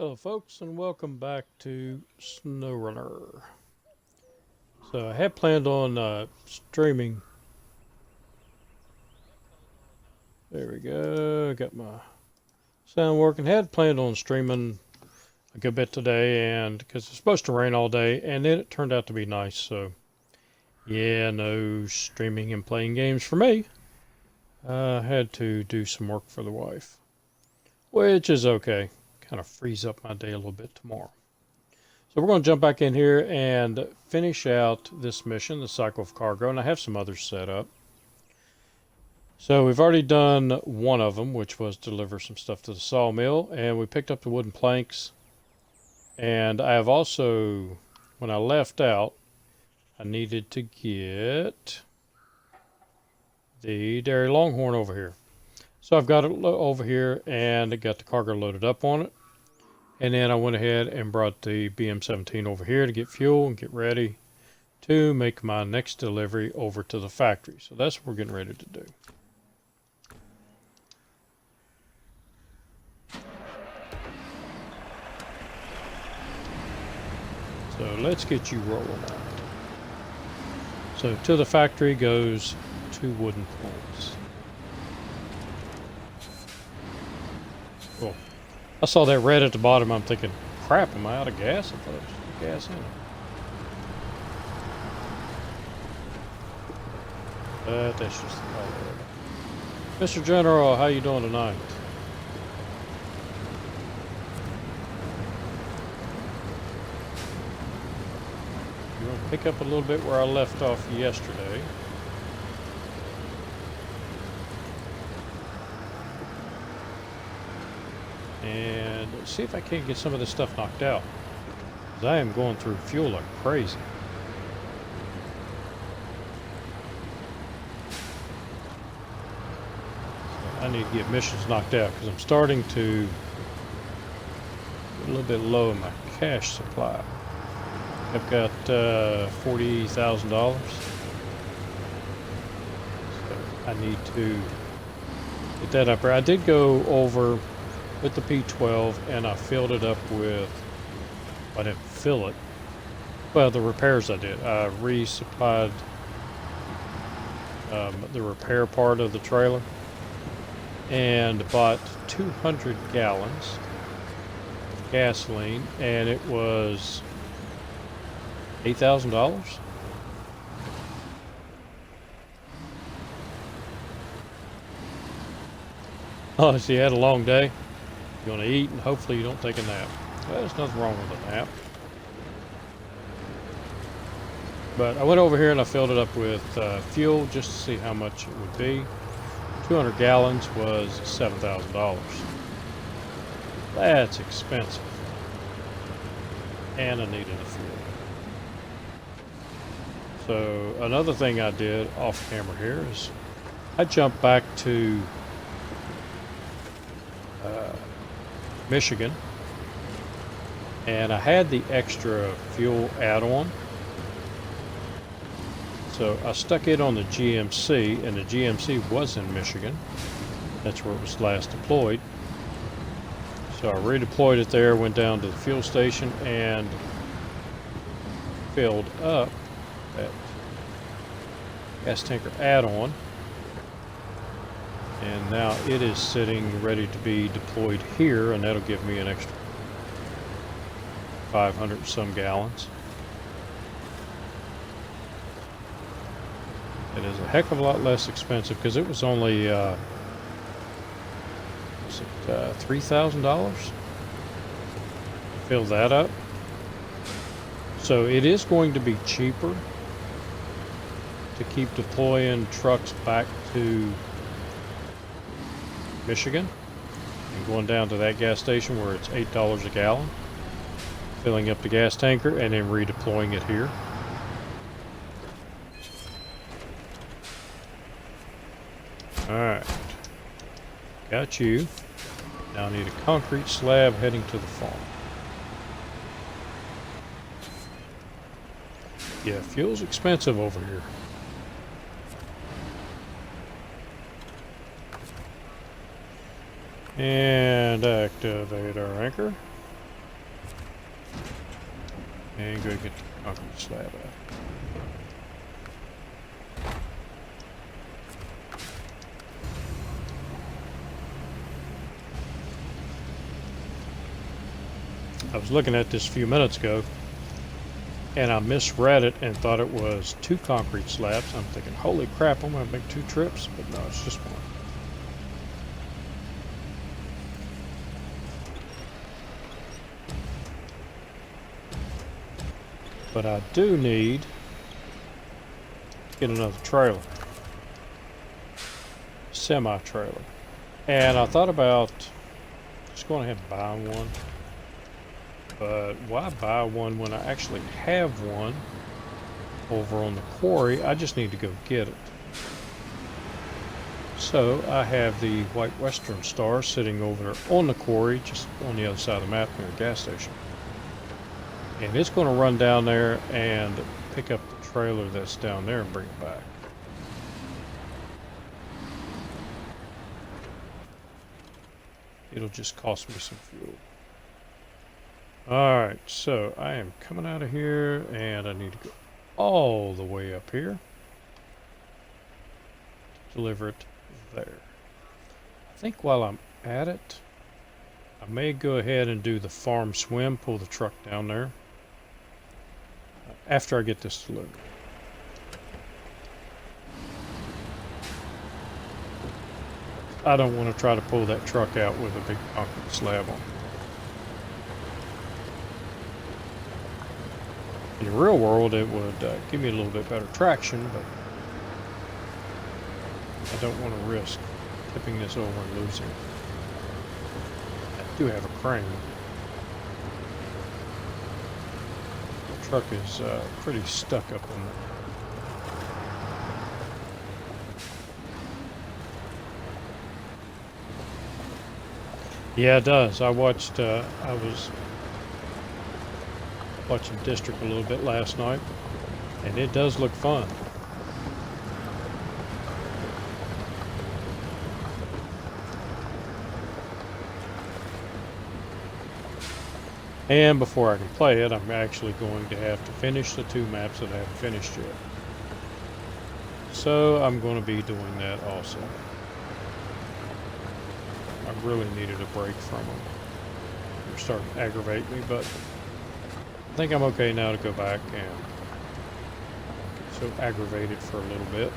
Hello folks and welcome back to SnowRunner. So I had planned on streaming. There we go, got my sound working. Had planned on streaming a good bit today, and because it's supposed to rain all day, and then it turned out to be nice. So yeah, no streaming and playing games for me. I had to do some work for the wife, which is okay. Kind of frees up my day a little bit tomorrow. So we're going to jump back in here and finish out this mission, the cycle of cargo, and I have some others set up. So we've already done one of them, which was deliver some stuff to the sawmill, and we picked up the wooden planks. And I have also, when I left out, I needed to get the dairy longhorn over here. So I've got it over here, and I got the cargo loaded up on it. And then I went ahead and brought the BM-17 over here to get fuel and get ready to make my next delivery over to the factory. So that's what we're getting ready to do. So let's get you rolling out. So to the factory goes 2 wooden planks. Cool. I saw that red at the bottom. I'm thinking, crap, am I out of gas? I thought there was gas in it. That's just the color of it. Mr. General, how you doing tonight? You want to pick up a little bit where I left off yesterday. And see if I can't get some of this stuff knocked out. Because I am going through fuel like crazy. So I need to get missions knocked out because I'm starting to get a little bit low in my cash supply. I've got $40,000. So I need to get that up there. I did go over with the P12 and I filled it up with, I didn't fill it, well, the repairs I did. I resupplied the repair part of the trailer and bought 200 gallons of gasoline, and it was $8,000. Oh, so you had a long day? You want to eat, and hopefully you don't take a nap. Well, there's nothing wrong with a nap. But I went over here and I filled it up with fuel just to see how much it would be. 200 gallons was $7,000. That's expensive. And I needed the fuel. So another thing I did off camera here is I jumped back to Michigan, and I had the extra fuel add-on, so I stuck it on the GMC, and the GMC was in Michigan. That's where it was last deployed. So I redeployed it there, went down to the fuel station and filled up that gas tanker add-on. And now it is sitting ready to be deployed here, and that'll give me an extra 500 and some gallons. It is a heck of a lot less expensive because it was only $3,000. Fill that up. So it is going to be cheaper to keep deploying trucks back to Michigan and going down to that gas station where it's $8 a gallon, filling up the gas tanker and then redeploying it here. Alright, got you. Now I need a concrete slab heading to the farm. Yeah, fuel's expensive over here. And activate our anchor. And go get the concrete slab out. I was looking at this a few minutes ago, and I misread it and thought it was 2 concrete slabs. I'm thinking, holy crap, I'm going to make 2 trips, but no, it's just 1. But I do need to get another trailer, semi-trailer. And I thought about just going ahead and buying one. But why buy one when I actually have one over on the quarry? I just need to go get it. So I have the White Western Star sitting over there on the quarry, just on the other side of the map near a gas station. And it's going to run down there and pick up the trailer that's down there and bring it back. It'll just cost me some fuel. Alright, so I am coming out of here and I need to go all the way up here. Deliver it there. I think while I'm at it, I may go ahead and do the farm swim, pull the truck down there. After I get this delivered. I don't want to try to pull that truck out with a big concrete slab on. In the real world, it would give me a little bit better traction, but I don't want to risk tipping this over and losing it. I do have a crane. Truck is pretty stuck up in there. Yeah, it does. I was watching District a little bit last night, and it does look fun. And before I can play it, I'm actually going to have to finish the 2 maps that I haven't finished yet. So I'm going to be doing that also. I really needed a break from them. They're starting to aggravate me, but I think I'm okay now to go back and get so aggravated for a little bit.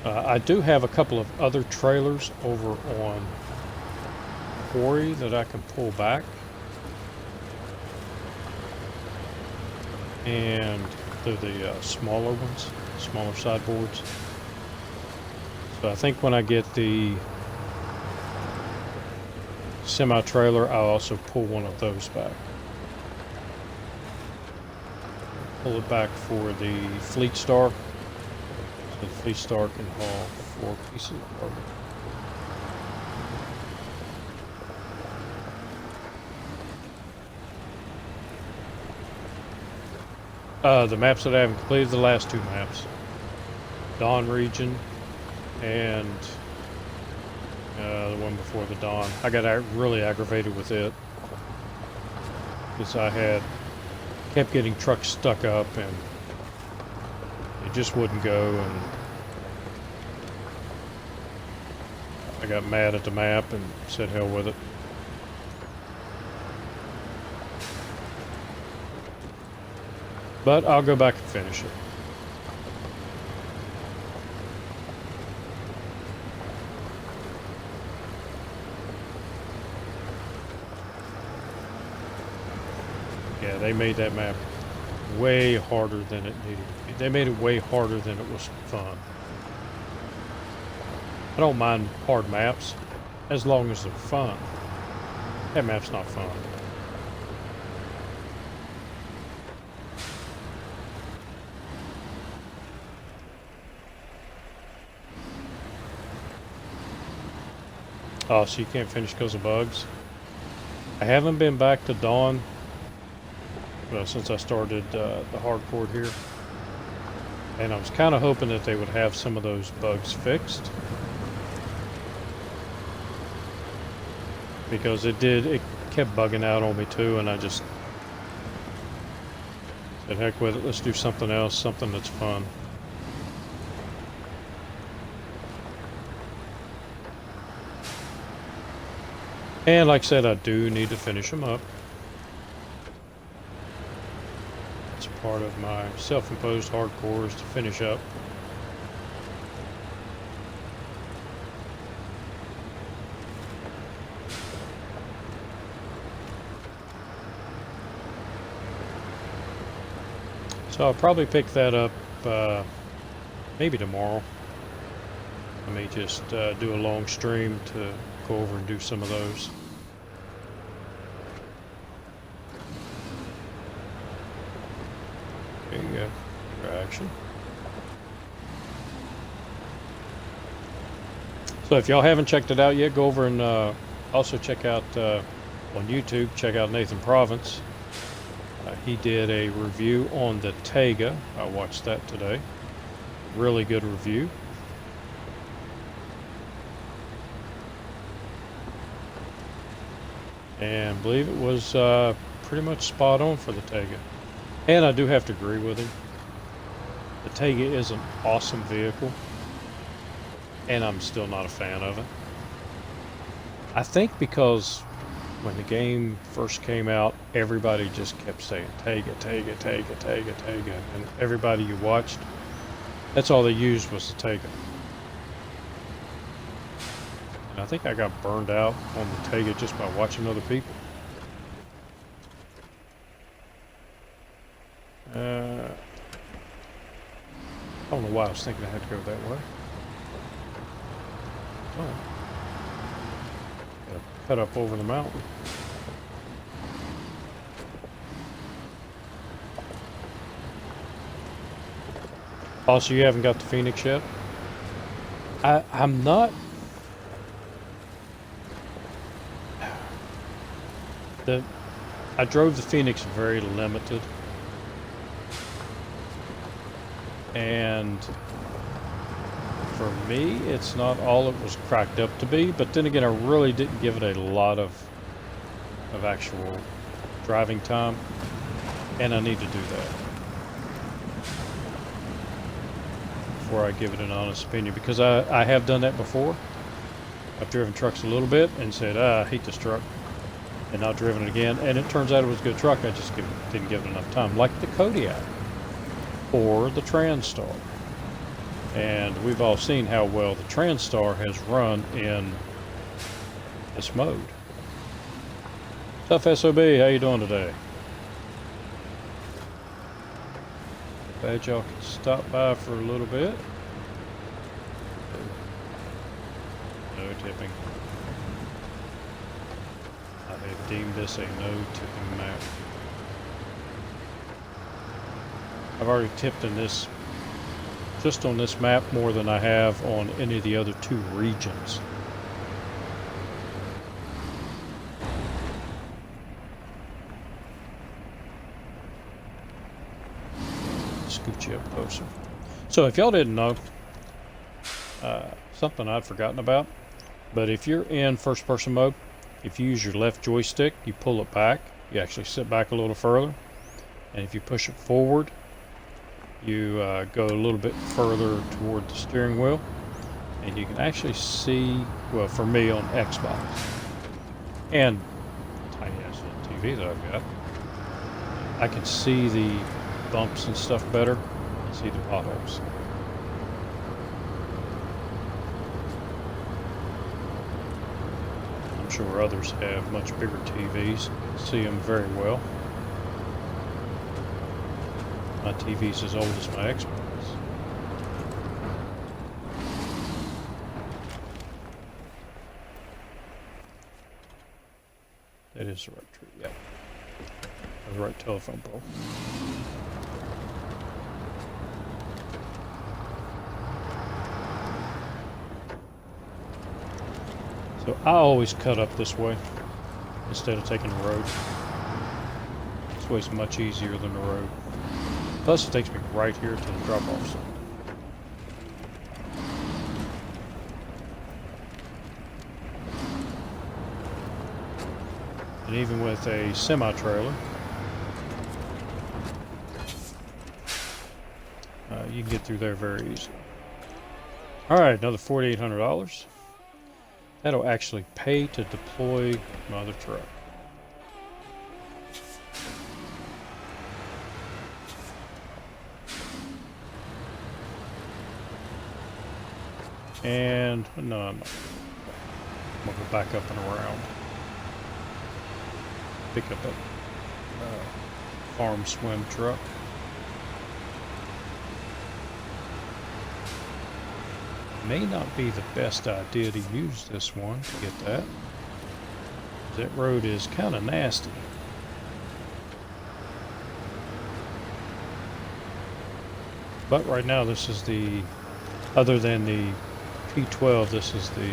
I do have a couple of other trailers over on quarry that I can pull back, and they're the smaller ones, smaller sideboards. So I think when I get the semi-trailer, I'll also pull one of those back. Pull it back for the Fleet Star. So the Fleet Star can haul 4 pieces of cargo. The maps that I haven't completed, the last 2 maps. Dawn region and the one before the Dawn. I got really aggravated with it because I kept getting trucks stuck up and it just wouldn't go, and I got mad at the map and said hell with it. But I'll go back and finish it. Yeah, they made that map way harder than it needed to be. They made it way harder than it was fun. I don't mind hard maps as long as they're fun. That map's not fun. Oh, so you can't finish because of bugs? I haven't been back to Dawn since I started the hardcore here. And I was kind of hoping that they would have some of those bugs fixed. Because it kept bugging out on me too, and I just said, heck with it, let's do something else, something that's fun. And like I said, I do need to finish them up. It's part of my self-imposed hardcore is to finish up. So I'll probably pick that up maybe tomorrow. I may just do a long stream to go over and do some of those. There you go. Traction. So if y'all haven't checked it out yet, go over and also check out on YouTube, check out Nathan Province. He did a review on the Taiga. I watched that today. Really good review. And I believe it was pretty much spot on for the Taiga. And I do have to agree with him. The Taiga is an awesome vehicle. And I'm still not a fan of it. I think because when the game first came out, everybody just kept saying Taiga, Taiga, Taiga, Taiga, Taiga. And everybody you watched, that's all they used was the Taiga. And I think I got burned out on the Taiga just by watching other people. I don't know why I was thinking I had to go that way. Oh. Gotta cut up over the mountain. Also, you haven't got the Phoenix yet? I'm not... I drove the Phoenix very limited. And for me, it's not all it was cracked up to be, but then again, I really didn't give it a lot of actual driving time, and I need to do that before I give it an honest opinion, because I have done that before. I've driven trucks a little bit and said, I hate this truck, and not driven it again, and it turns out it was a good truck. I just didn't give it enough time, like the Kodiak or the Transstar. And we've all seen how well the Transstar has run in this mode. Tough SOB, how you doing today? Glad y'all can stop by for a little bit. No tipping. I have deemed this a no tipping map. I've already tipped in this, just on this map, more than I have on any of the other two regions. Scoot you up closer. So if y'all didn't know, something I'd forgotten about, but if you're in first person mode, if you use your left joystick, you pull it back, you actually sit back a little further, and if you push it forward, you go a little bit further toward the steering wheel, and you can actually see, well, for me on Xbox and tiny ass little TV that I've got, I can see the bumps and stuff better and see the potholes. I'm sure others have much bigger TVs, see them very well. My TV's as old as my Xbox. That is the right tree, yeah. The right telephone pole. So I always cut up this way instead of taking the road. This way's much easier than the road. Plus, it takes me right here to the drop-off zone. And even with a semi-trailer, you can get through there very easily. Alright, another $4,800. That'll actually pay to deploy my other truck. And no, I'm not. I'm gonna go back up and around. Pick up a farm swim truck. May not be the best idea to use this one to get that. That road is kind of nasty. But right now this is the, other than the P12, this is the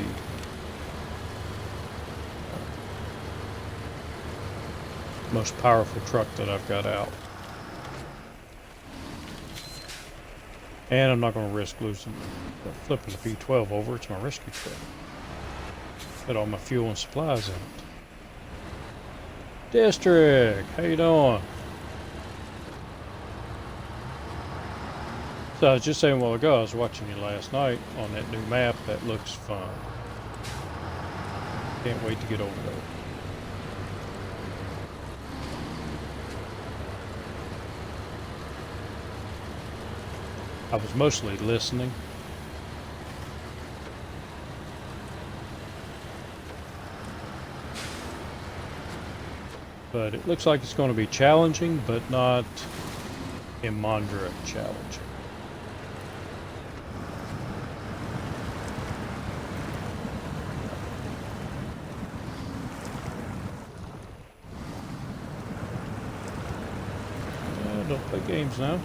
most powerful truck that I've got out. And I'm not going to risk flipping the P12 over. It's my rescue truck. Got all my fuel and supplies in it. District, how you doing? So I was just saying a while ago, I was watching you last night on that new map. That looks fun. Can't wait to get over there. I was mostly listening. But it looks like it's going to be challenging, but not immoderate challenging. Don't play games now.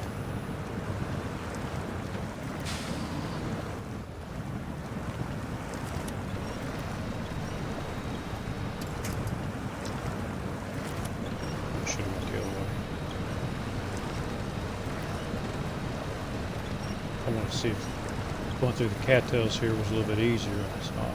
I want to see if going through the cattails here was a little bit easier. It's not.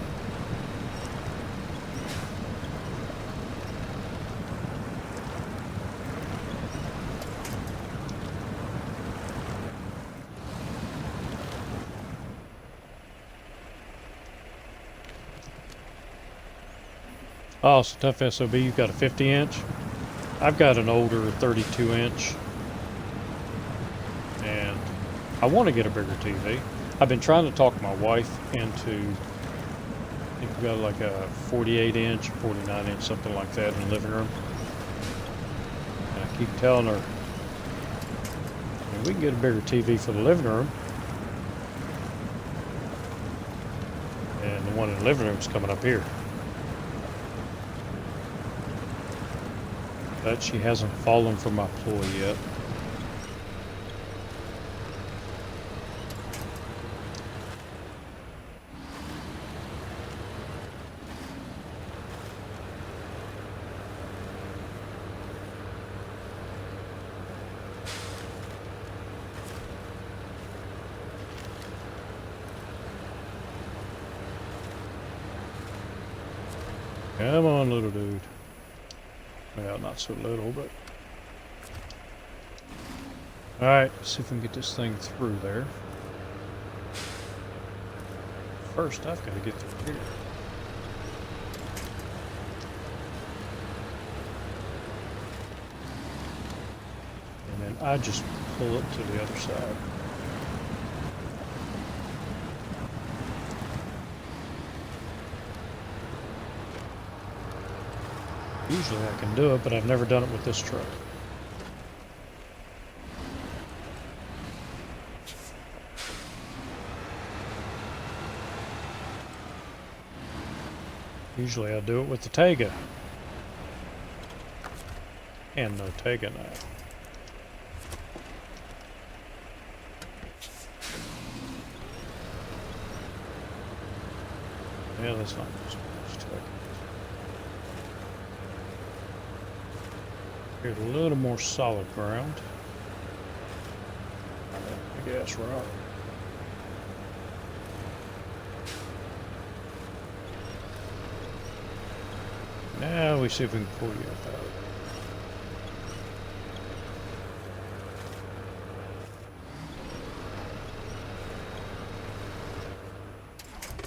Oh, so tough SOB, you've got a 50-inch. I've got an older 32-inch. And I want to get a bigger TV. I've been trying to talk my wife into, I think we've got like a 48-inch, 49-inch, something like that in the living room. And I keep telling her, I mean, we can get a bigger TV for the living room. And the one in the living room is coming up here. But she hasn't fallen for my ploy yet. Come on, little dude. Well, not so little, but... Alright, see if we can get this thing through there. First, I've got to get through here. And then I just pull it to the other side. Usually I can do it, but I've never done it with this truck. Usually I do it with the Tega. And no Tega now. Yeah, that's not much Tega. Get a little more solid ground. I guess, right. Now we see if we can pull you up out.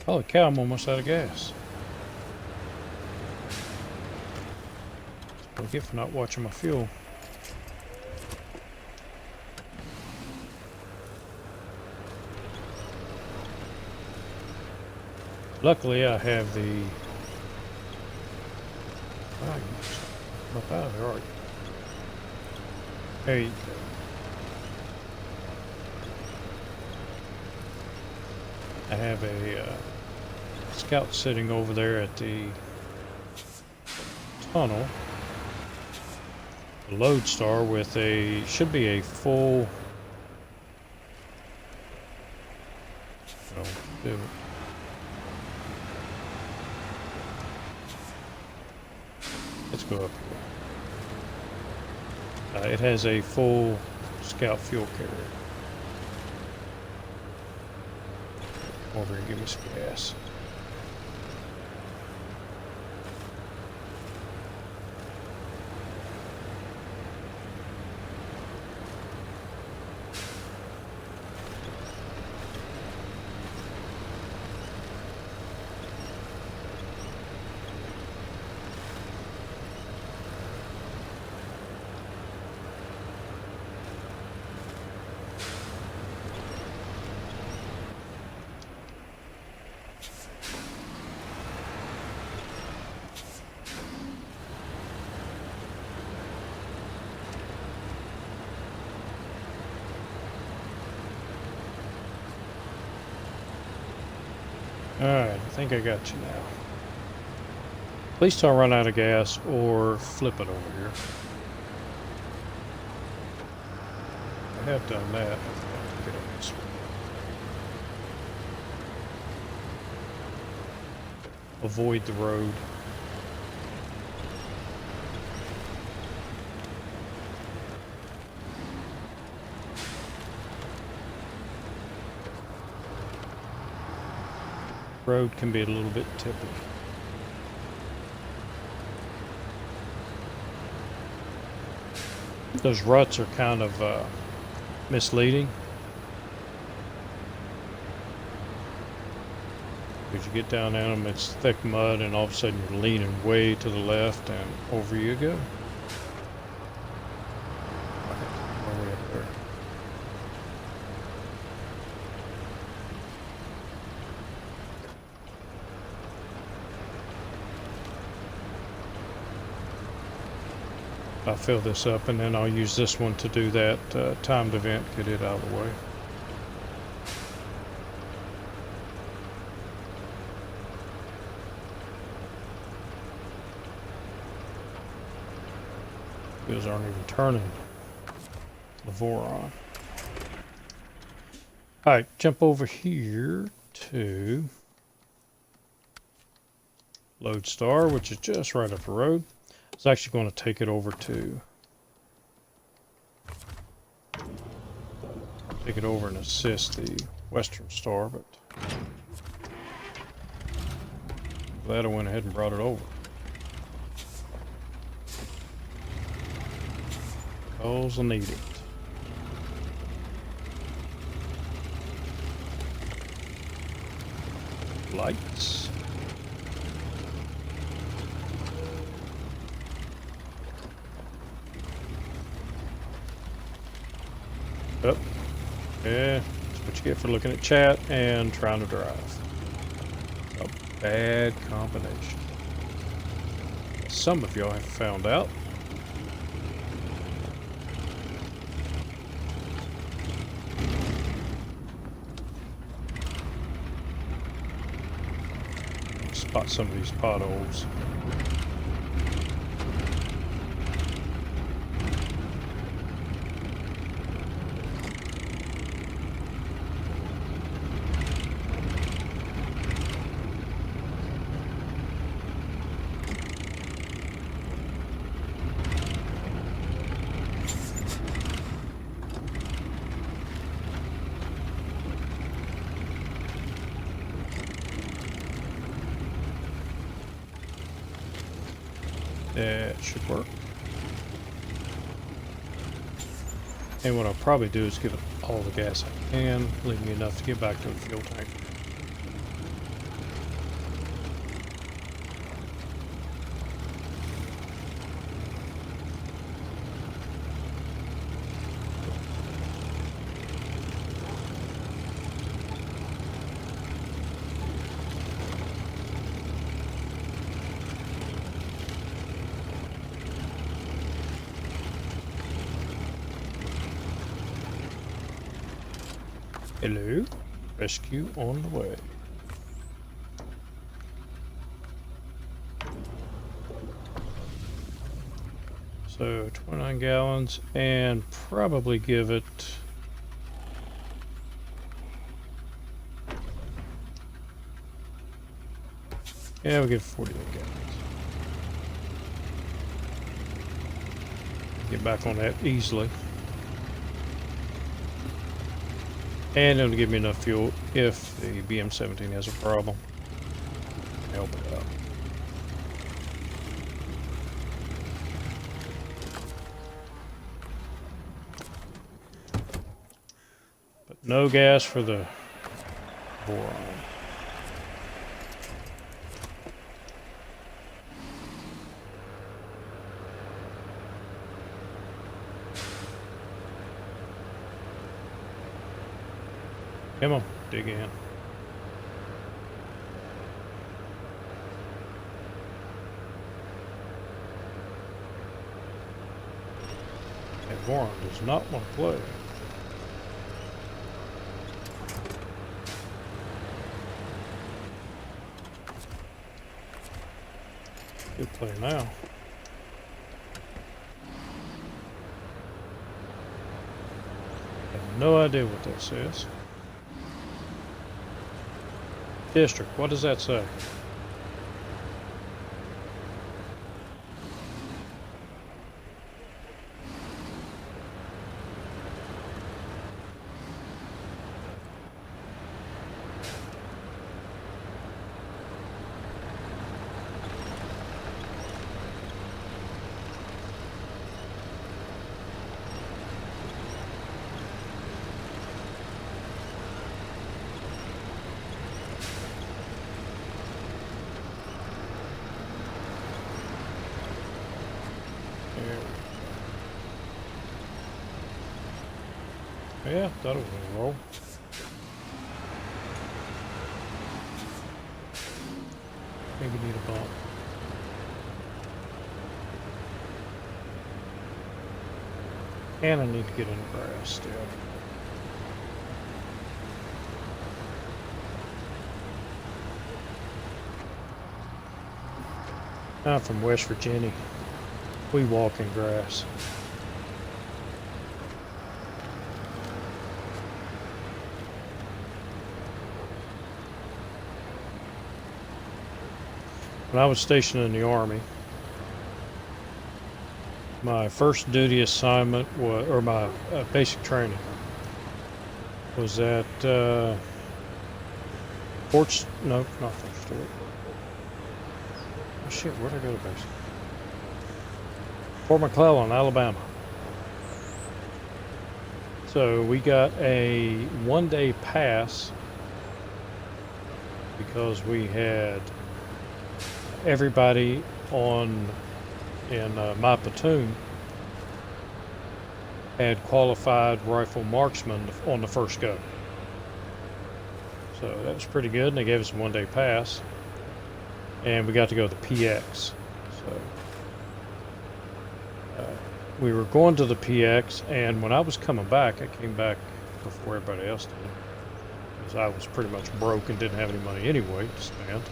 Holy cow, I'm almost out of gas. That's what I get for not watching my fuel. Luckily, I have the... Oh, you're up out of there, are you? There you go. I have a scout sitting over there at the tunnel. The lodestar with a... should be a full... Oh, do it. Let's go up here. It has a full scout fuel carrier. Over and give me some gas. Alright, I think I got you now. Please don't run out of gas or flip it over here. I have done that. Get on this one. Avoid the road. Road can be a little bit tippy. Those ruts are kind of misleading. As you get down in them, it's thick mud, and all of a sudden you're leaning way to the left, and over you go. Way up there. I'll fill this up, and then I'll use this one to do that timed event, get it out of the way. Wheels aren't even turning the Voron. Alright, jump over here to Lodestar, which is just right up the road. I was actually going to take it over and assist the Western Star, but glad I went ahead and brought it over. Because I need it. Lights. Oh, yeah, that's what you get for looking at chat and trying to drive. A bad combination. Some of y'all have found out. Spot some of these potholes. That should work. And what I'll probably do is give it all the gas I can, leave me enough to get back to the fuel tank. Hello, rescue on the way. So 29 gallons, and probably give it we'll give it 48 gallons. Get back on that easily. And it'll give me enough fuel if the BM-17 has a problem. Help it out. But no gas for the boron. Come on, dig in. And boron does not want to play. Good play now. I have no idea what that says. District, what does that say? Yeah, thought it was gonna roll. Maybe need a bump. And I need to get in the grass still. I'm from West Virginia. We walk in grass. When I was stationed in the Army, my first duty assignment was, or my basic training, was at no, not Fort Stewart. Oh shit, where'd I go to base? Fort McClellan, Alabama. So we got a one-day pass because we had everybody in my platoon had qualified rifle marksmen on the first go. So that was pretty good, and they gave us a one-day pass, and we got to go to the PX. So we were going to the PX, and when I was coming back, I came back before everybody else did, because I was pretty much broke and didn't have any money anyway to spend.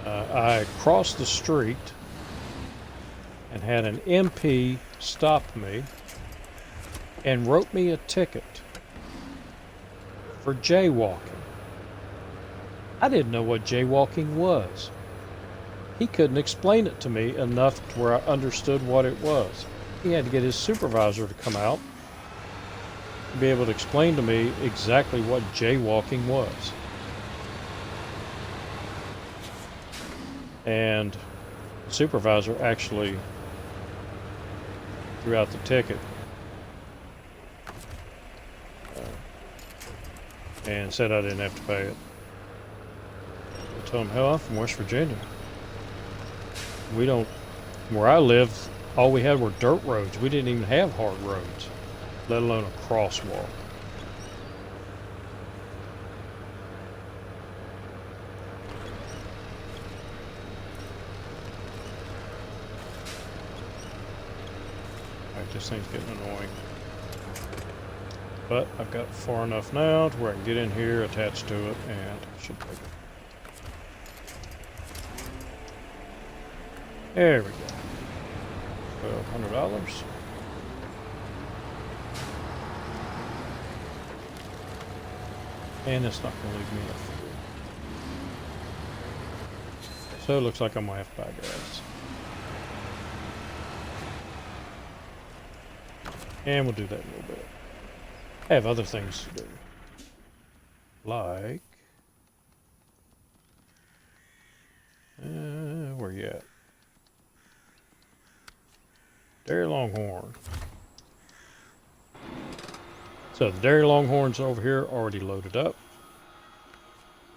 I crossed the street and had an MP stop me and wrote me a ticket for jaywalking. I didn't know what jaywalking was. He couldn't explain it to me enough to where I understood what it was. He had to get his supervisor to come out to be able to explain to me exactly what jaywalking was. And the supervisor actually threw out the ticket and said I didn't have to pay it. I told him, hell, I'm from West Virginia. We don't, where I lived, all we had were dirt roads. We didn't even have hard roads, let alone a crosswalk. This thing's getting annoying. But I've got far enough now to where I can get in here, attach to it, and it should take it. There we go. $1,200. And it's not going to leave me enough food. So it looks like I'm going to have to buy gas. And we'll do that in a little bit. I have other things to do. Like... where you at? Dairy Longhorn. So the Dairy Longhorn's over here, already loaded up.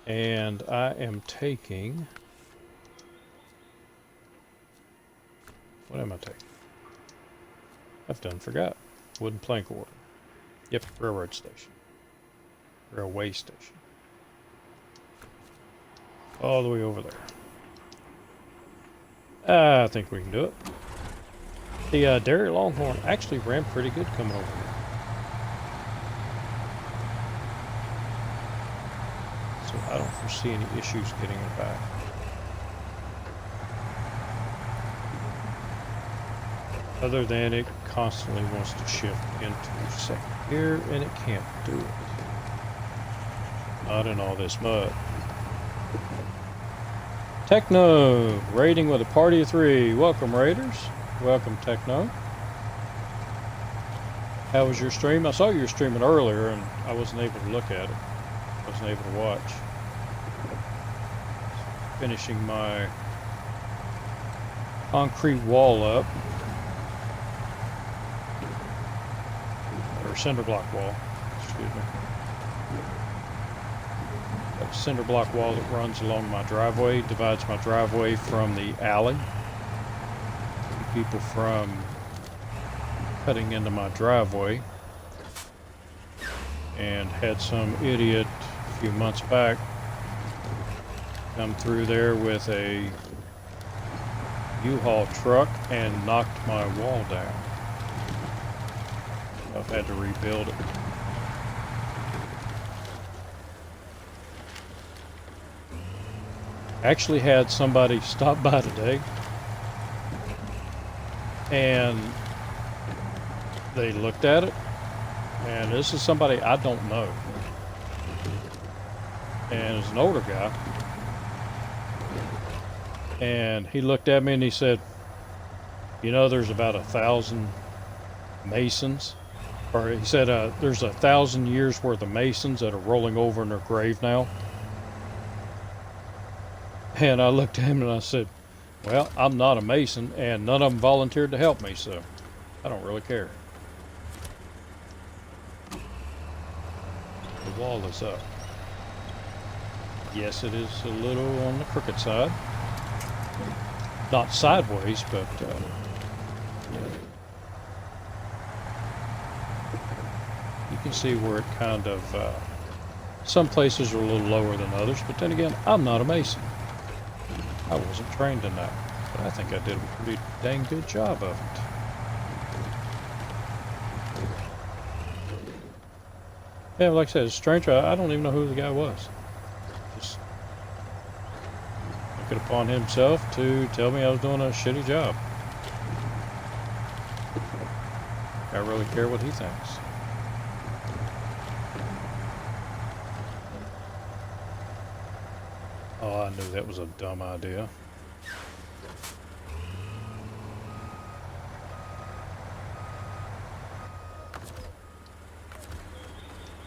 And I am taking... What am I taking? I've done forgot. Wooden plank order. Yep, railroad station. Railway station. All the way over there. I think we can do it. The Dairy Longhorn actually ran pretty good coming over here. So I don't foresee any issues getting it back. Other than it constantly wants to shift into second gear, and it can't do it. Not in all this mud. Techno, raiding with a party of 3. Welcome, raiders. Welcome, Techno. How was your stream? I saw you were streaming earlier, and I wasn't able to look at it. I wasn't able to watch. Finishing my concrete wall up. Cinder block wall, excuse me. Got a cinder block wall that runs along my driveway, divides my driveway from the alley. Keep people from cutting into my driveway. And had some idiot a few months back come through there with a U-Haul truck and knocked my wall down. I've had to rebuild it. Actually had somebody stop by today and they looked at it, and this is somebody I don't know, and it's an older guy, and he looked at me and he said, you know, there's about 1,000 masons. Or he said, there's 1,000 years worth of masons that are rolling over in their grave now. And I looked at him and I said, well, I'm not a mason, and none of them volunteered to help me, so I don't really care. The wall is up. Yes, it is a little on the crooked side. Not sideways, but yeah. You can see where it kind of, some places are a little lower than others, but then again, I'm not a mason. I wasn't trained in that, but I think I did a pretty dang good job of it. Yeah, like I said, it's strange. I don't even know who the guy was. Just took it upon himself to tell me I was doing a shitty job. I really care what he thinks. Oh, I knew that was a dumb idea.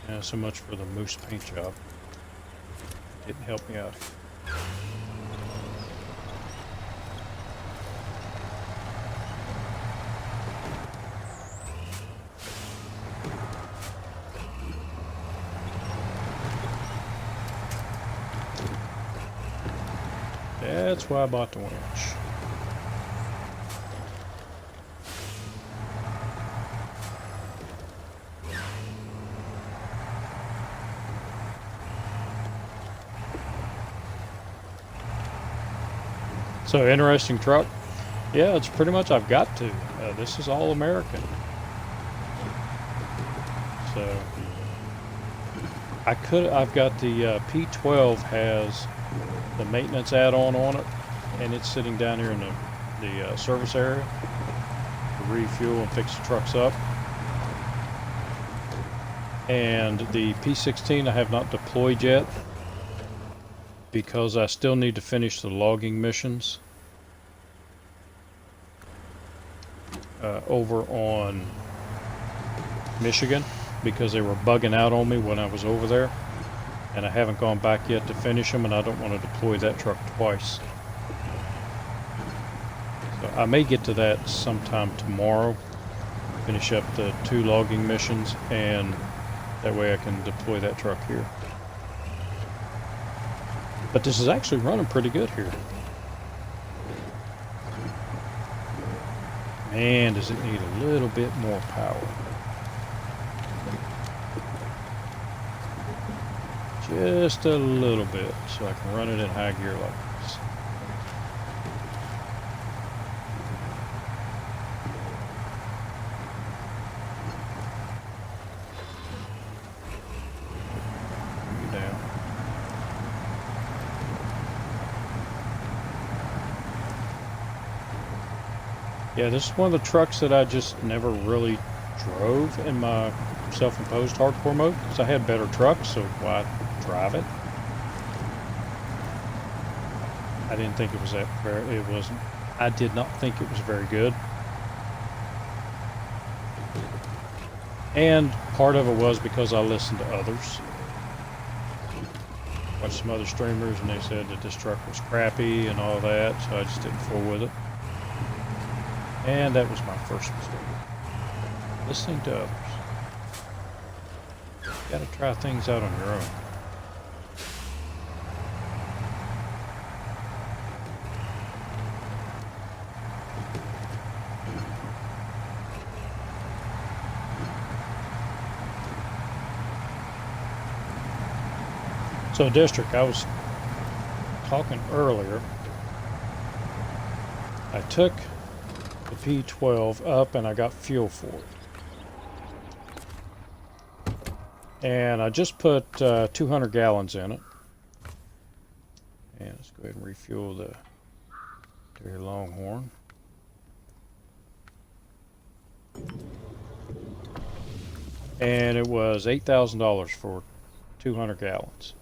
Yeah, so much for the moose paint job. Didn't help me out. That's why I bought the winch. So interesting truck. Yeah, it's pretty much I've got to. This is all American. So I've got the P12 has the maintenance add-on on it, and it's sitting down here in the service area to refuel and fix the trucks up. And the P16 I have not deployed yet because I still need to finish the logging missions over on Michigan, because they were bugging out on me when I was over there, and I haven't gone back yet to finish them, and I don't want to deploy that truck twice. So I may get to that sometime tomorrow, finish up the 2 logging missions, and that way I can deploy that truck here. But this is actually running pretty good here. Man, does it need a little bit more power. Just a little bit, so I can run it in high gear like this. Down. Yeah, this is one of the trucks that I just never really drove in my self-imposed hardcore mode, because I had better trucks, so why drive it? I didn't think it was that very, I did not think it was very good. And part of it was because I listened to others. Watched some other streamers and they said that this truck was crappy and all that, so I just didn't fool with it. And that was my first mistake. Listening to others. You gotta try things out on your own. So district, I was talking earlier. I took the P12 up and I got fuel for it. And I just put 200 gallons in it. And let's go ahead and refuel the Dairy Longhorn. And it was $8,000 for 200 gallons.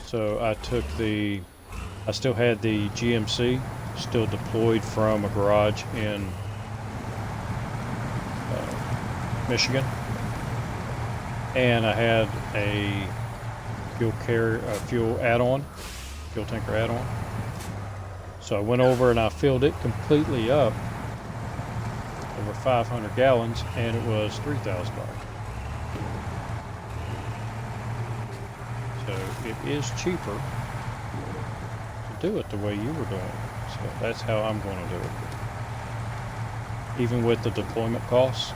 So I took I still had the GMC still deployed from a garage in Michigan, and I had a fuel add-on, fuel tanker add-on. So I went over and I filled it completely up, over 500 gallons, and it was $3,000. So it is cheaper to do it the way you were doing it. So that's how I'm going to do it. Even with the deployment costs.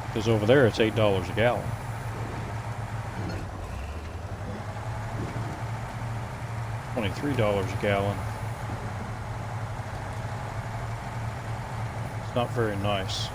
Because over there it's $8 a gallon. $23 a gallon. It's not very nice.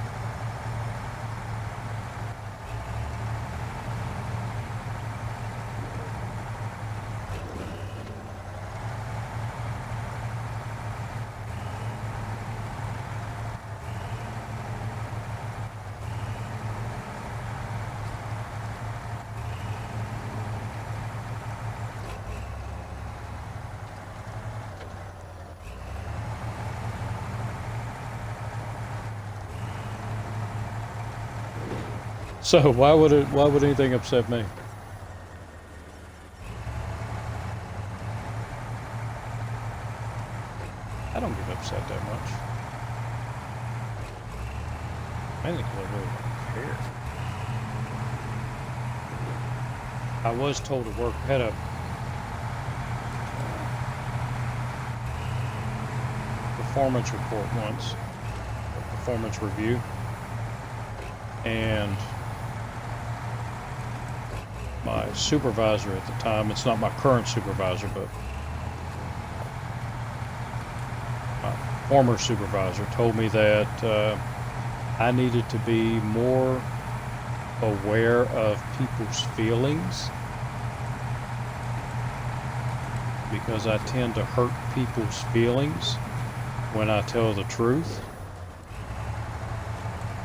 So why would anything upset me? I don't get upset that much. Mainly because I really don't care. I was told to work, had a performance report once, a performance review, and my supervisor at the time, it's not my current supervisor, but my former supervisor told me that I needed to be more aware of people's feelings because I tend to hurt people's feelings when I tell the truth.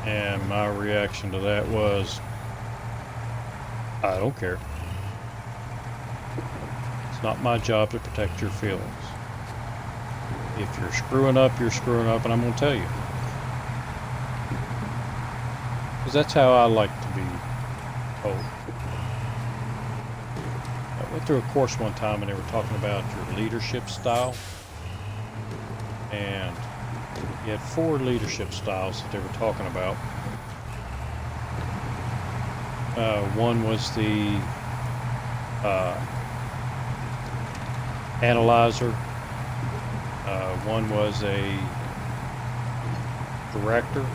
And my reaction to that was, I don't care. It's not my job to protect your feelings. If you're screwing up, you're screwing up, and I'm going to tell you. Because that's how I like to be told. I went through a course one time and they were talking about your leadership style. And you had 4 leadership styles that they were talking about. One was the analyzer. One was a director.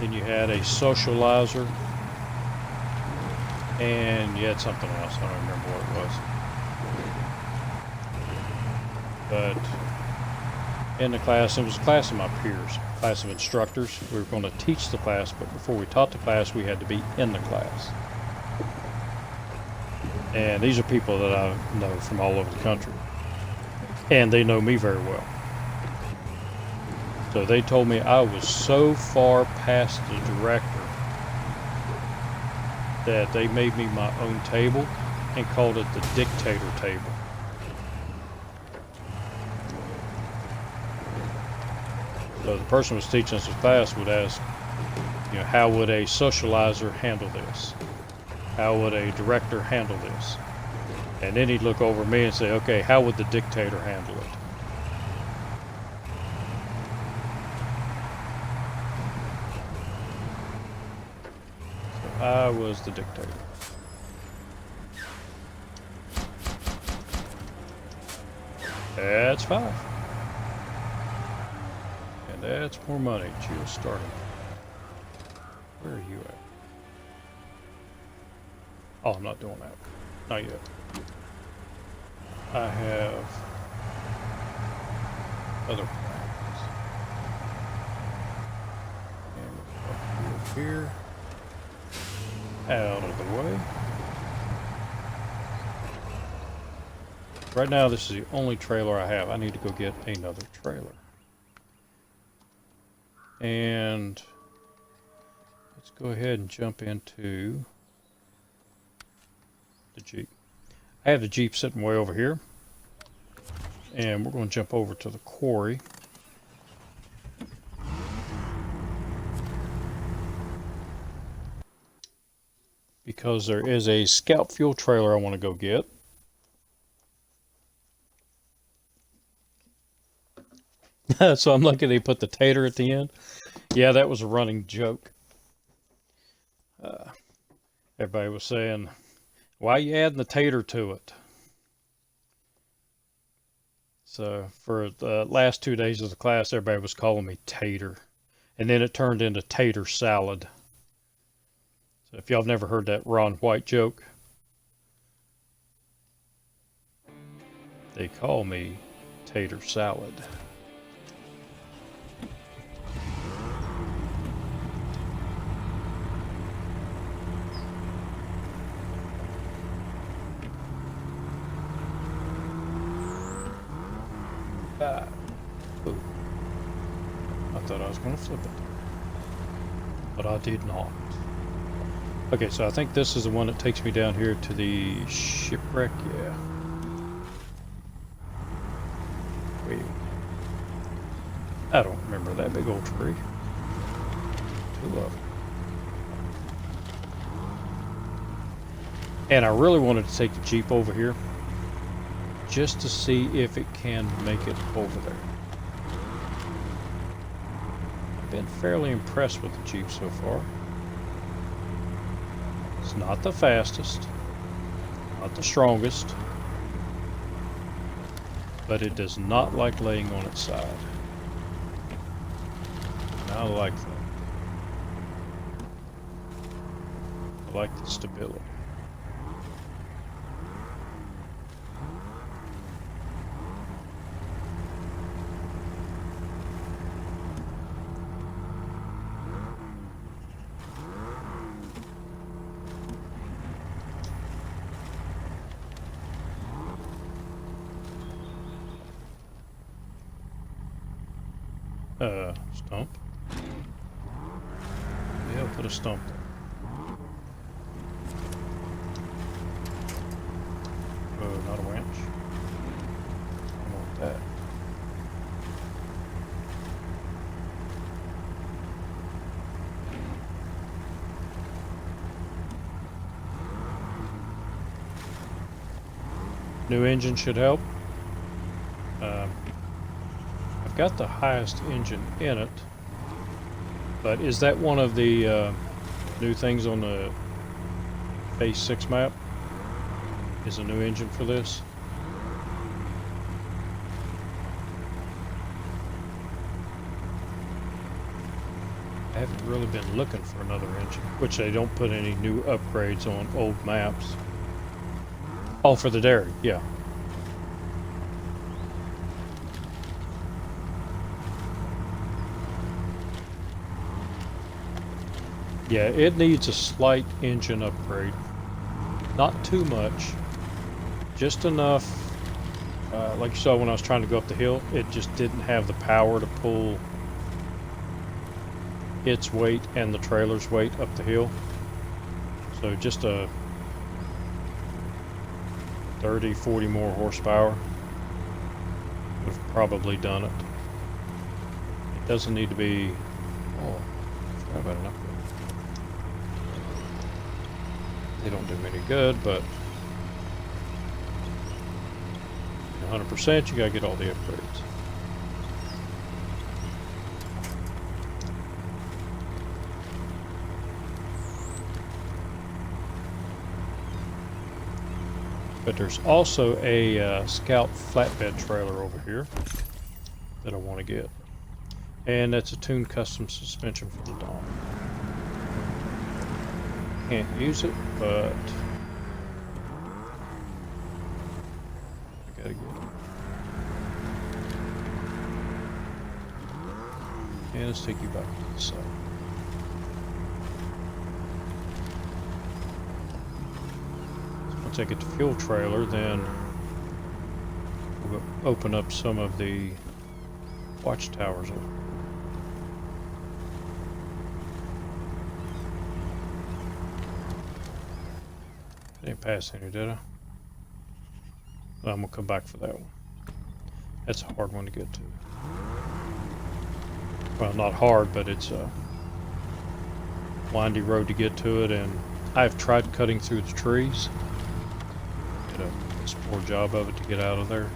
Then you had a socializer. And you had something else. I don't remember what it was. But in the class, it was a class of my peers, a class of instructors. We were going to teach the class, but before we taught the class, we had to be in the class. And these are people that I know from all over the country. And they know me very well. So they told me I was so far past the director that they made me my own table and called it the dictator table. So the person who was teaching us the class would ask, you know, how would a socializer handle this? How would a director handle this? And then he'd look over me and say, okay, how would the dictator handle it? So I was the dictator. That's 5. And that's more money. Just starting. Where are you at? Oh, I'm not doing that. Not yet. I have other plans. And up here. Out of the way. Right now, this is the only trailer I have. I need to go get another trailer. And let's go ahead and jump into the Jeep. I have the Jeep sitting way over here. And we're going to jump over to the quarry. Because there is a scout fuel trailer I want to go get. So I'm lucky they put the tater at the end. Yeah, that was a running joke. Everybody was saying, why are you adding the tater to it? So for the last 2 days of the class, everybody was calling me tater. And then it turned into tater salad. So if y'all have never heard that Ron White joke, they call me tater salad. Ooh. I thought I was going to flip it, but I did not. Okay, so I think this is the one that takes me down here to the shipwreck. Yeah. Wait. I don't remember that big old tree. Too low. And I really wanted to take the Jeep over here just to see if it can make it over there. I've been fairly impressed with the Jeep so far. It's not the fastest. Not the strongest, but it does not like laying on its side. And I like that. I like the stability. Stump. Yeah, put a stump there. Oh, not a winch. I want that. New engine should help. I've got the highest engine in it, but is that one of the new things on the Phase 6 map? Is a new engine for this? I haven't really been looking for another engine, which they don't put any new upgrades on old maps. Oh, for the dairy, yeah. Yeah, it needs a slight engine upgrade. Not too much. Just enough, like you saw when I was trying to go up the hill, it just didn't have the power to pull its weight and the trailer's weight up the hill. So just a 30, 40 more horsepower would have probably done it. It doesn't need to be, oh, I forgot about an upgrade. They don't do me any good, but 100% you gotta get all the upgrades. But there's also a Scout flatbed trailer over here that I want to get. And that's a tuned custom suspension for the Dawn. Can't use it, but I gotta get it. And let's take you back to the side. Once I get the fuel trailer, then we'll open up some of the watchtowers. Didn't pass any, did I? I'm gonna come back for that one. That's a hard one to get to. Well, not hard, but it's a windy road to get to it, and I've tried cutting through the trees. Did a poor job of it to get out of there.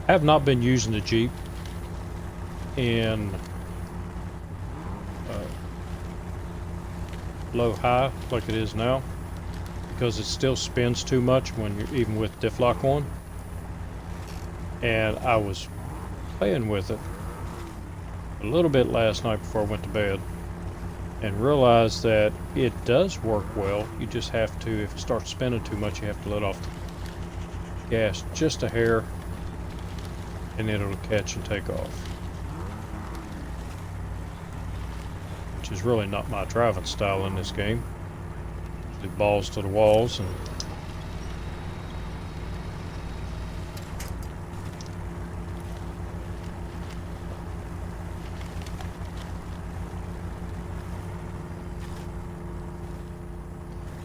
I have not been using the Jeep in low-high like it is now, because it still spins too much when you're even with diff lock on. And I was playing with it a little bit last night before I went to bed and realized that it does work well. You just have to, if it starts spinning too much, you have to let off the gas just a hair, and then it'll catch and take off. Which is really not my driving style in this game. It balls to the walls and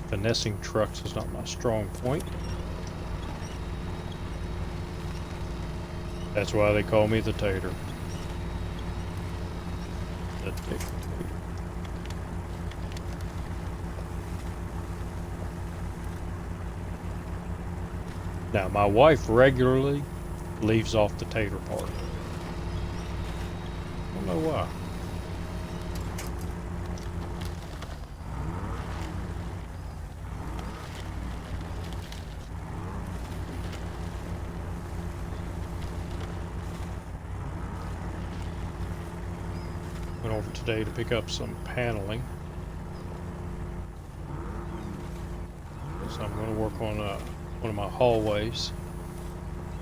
finessing trucks is not my strong point. That's why they call me the Tater. The Tater. Now, my wife regularly leaves off the tater part. don't know why. Went over today to pick up some paneling. So I'm going to work on one of my hallways.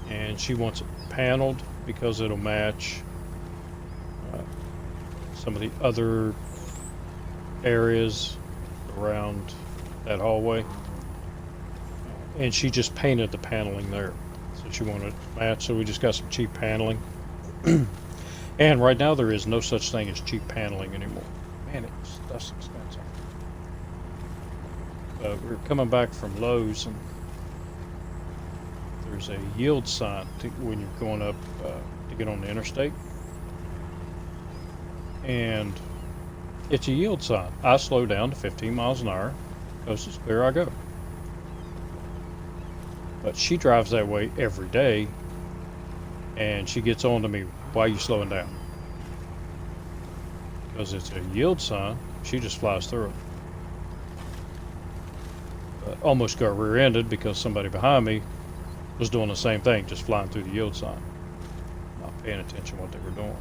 And she wants it paneled because it'll match some of the other areas around that hallway. And she just painted the paneling there. So she wanted it to match, so we just got some cheap paneling. And right now there is no such thing as cheap paneling anymore. Man, stuff's expensive. We're coming back from Lowe's, and there's a yield sign when you're going up to get on the interstate. And it's a yield sign. I slow down to 15 miles an hour. Coast is clear, I go. But she drives that way every day, and she gets on to me, why are you slowing down? Because it's a yield sign, she just flies through it. Almost got rear-ended because somebody behind me was doing the same thing, just flying through the yield sign, not paying attention to what they were doing.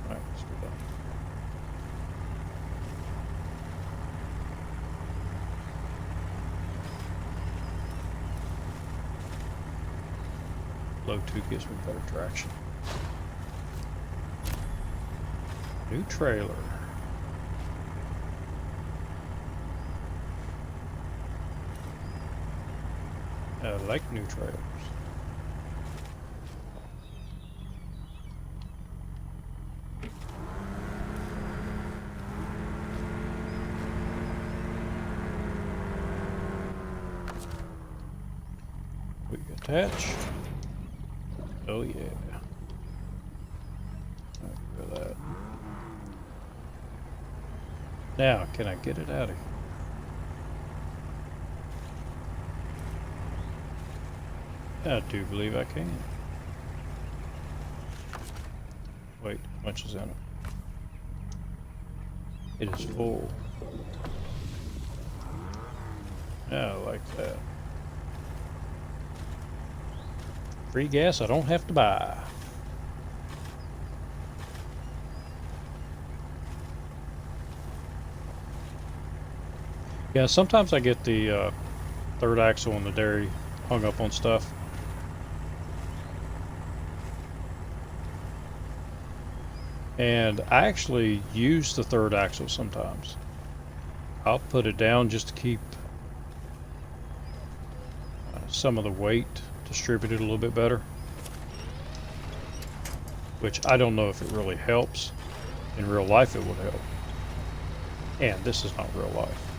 All right, let's go back. Low 2 gives me better traction. New trailer. I like new trailers. We attach. Oh yeah. Look at that. Now, can I get it out of here? I do believe I can. Wait, how much is in it? It is full. I like that. Free gas I don't have to buy. Yeah, sometimes I get the third axle and the dairy hung up on stuff. And I actually use the third axle sometimes. I'll put it down just to keep some of the weight distributed a little bit better. Which I don't know if it really helps. In real life it would help. And this is not real life.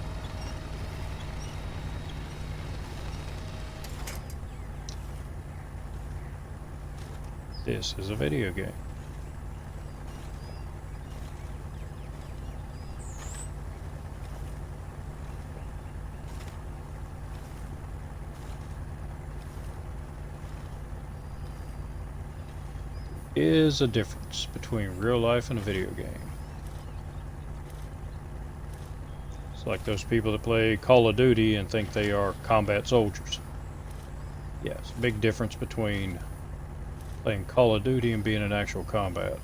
This is a video game. Is a difference between real life and a video game. It's like those people that play Call of Duty and think they are combat soldiers. Yes, big difference between playing Call of Duty and being in actual combat.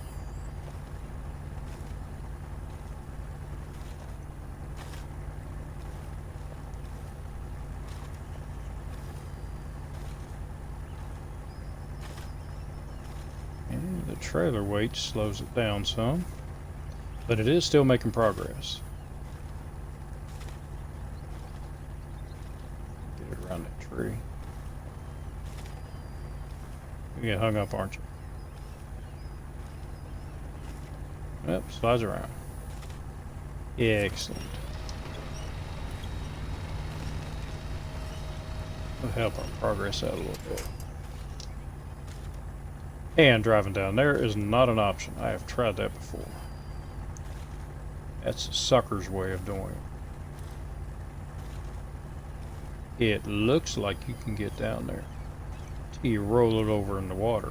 And the trailer weight slows it down some, but it is still making progress. Get it around that tree. You get hung up, aren't you? Yep, slides around. Excellent. We'll help our progress out a little bit. And driving down there is not an option. I have tried that before. That's a sucker's way of doing It looks like you can get down there till you roll it over in the water.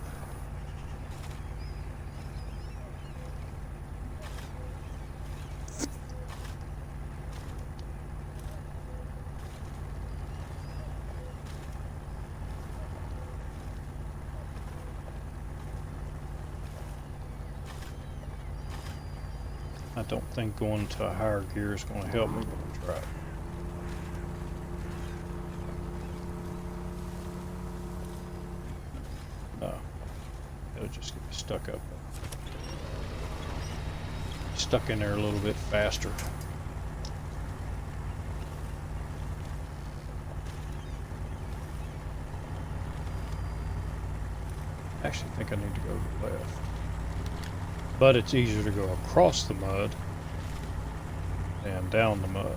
I don't think going to a higher gear is going to help me, but I'll try it. No, it'll just get me stuck up. Stuck in there a little bit faster. I actually think I need to go to the left. But it's easier to go across the mud than down the mud.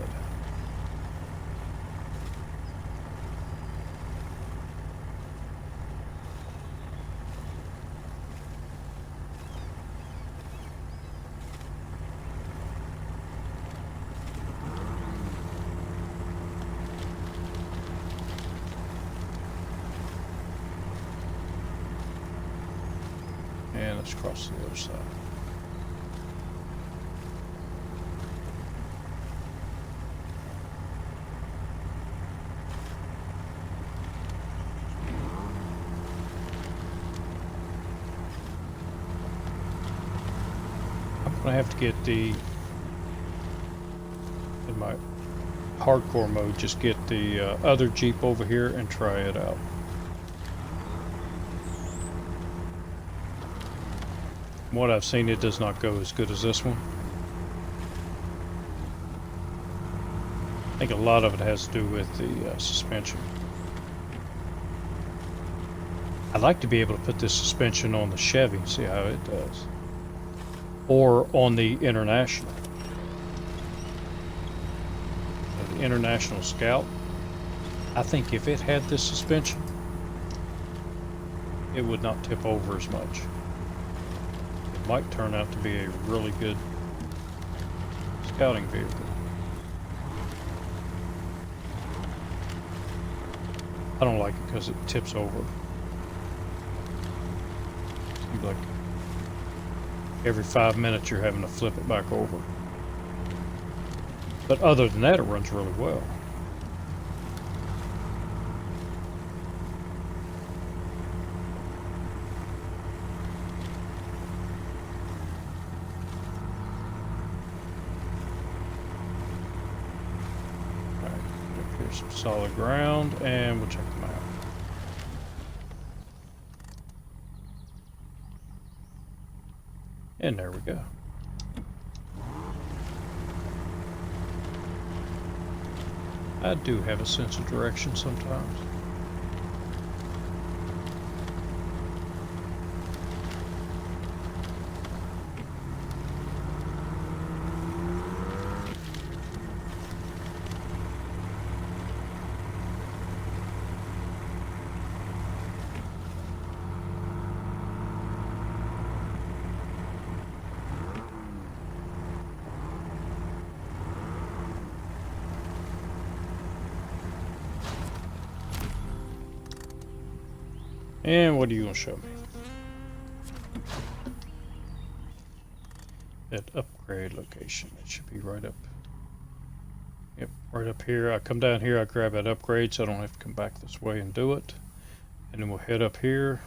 And let's cross to the other side. I'm gonna have to get in my hardcore mode, just get the other Jeep over here and try it out. From what I've seen, it does not go as good as this one. I think a lot of it has to do with the suspension. I'd like to be able to put this suspension on the Chevy and see how it does. Or on the International. The International Scout. I think if it had this suspension, it would not tip over as much. It might turn out to be a really good scouting vehicle. I don't like it because it tips over. Seems like every 5 minutes you're having to flip it back over. But other than that, it runs really well. Alright, up here's some solid ground, and we'll check them out. And there we go. I do have a sense of direction sometimes. And what are you going to show me? That upgrade location. It should be right up. Yep, right up here. I come down here, I grab that upgrade so I don't have to come back this way and do it. And then we'll head up here.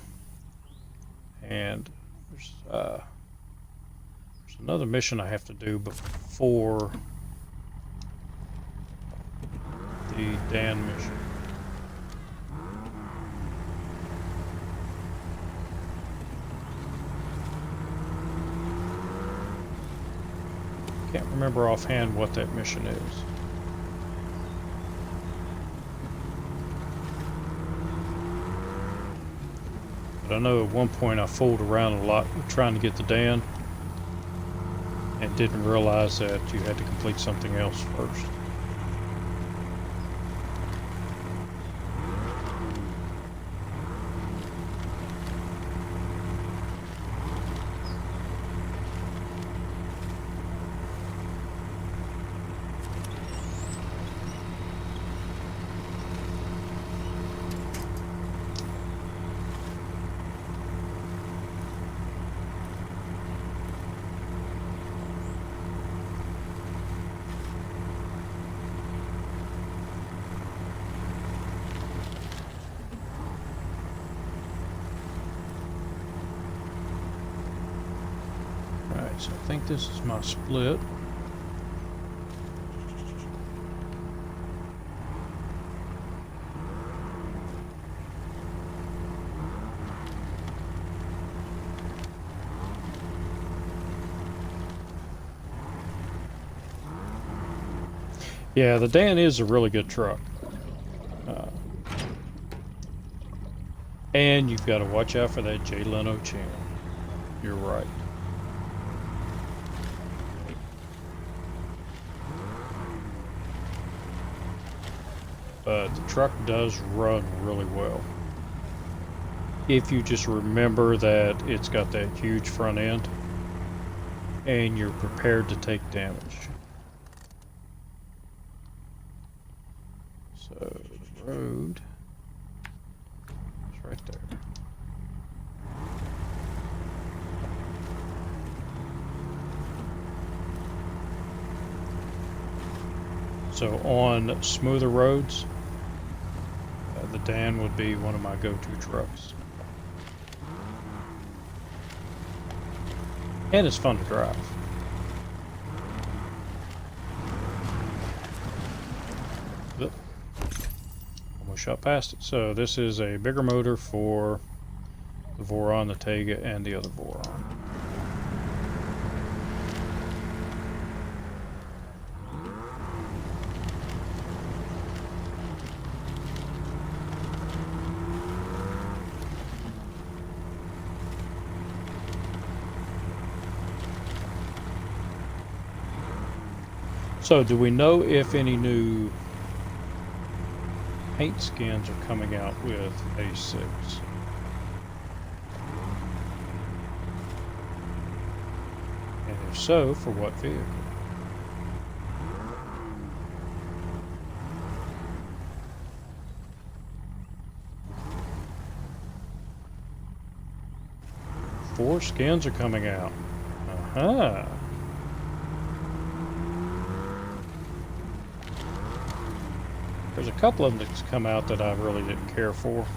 And there's another mission I have to do before the Dan mission. Can't remember offhand what that mission is. But I know at one point I fooled around a lot trying to get the Dan and didn't realize that you had to complete something else first. so I think this is my split. Yeah, the Dan is a really good truck. And you've got to watch out for that Jay Leno chin. You're right. But the truck does run really well. If you just remember that it's got that huge front end and you're prepared to take damage. So the road is right there. So on smoother roads, the Dan would be one of my go-to trucks. And it's fun to drive. Oop. Almost shot past it. So this is a bigger motor for the Voron, the Tega, and the other Voron. So do we know if any new paint skins are coming out with A6? And if so, for what vehicle? Four skins are coming out. Uh-huh. There's a couple of them that's come out that I really didn't care for.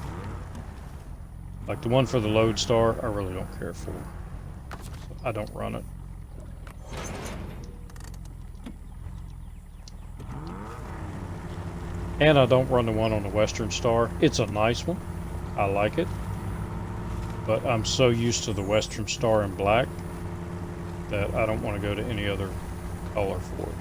Like the one for the Lodestar, I really don't care for. So I don't run it. And I don't run the one on the Western Star. It's a nice one. I like it. But I'm so used to the Western Star in black that I don't want to go to any other color for it.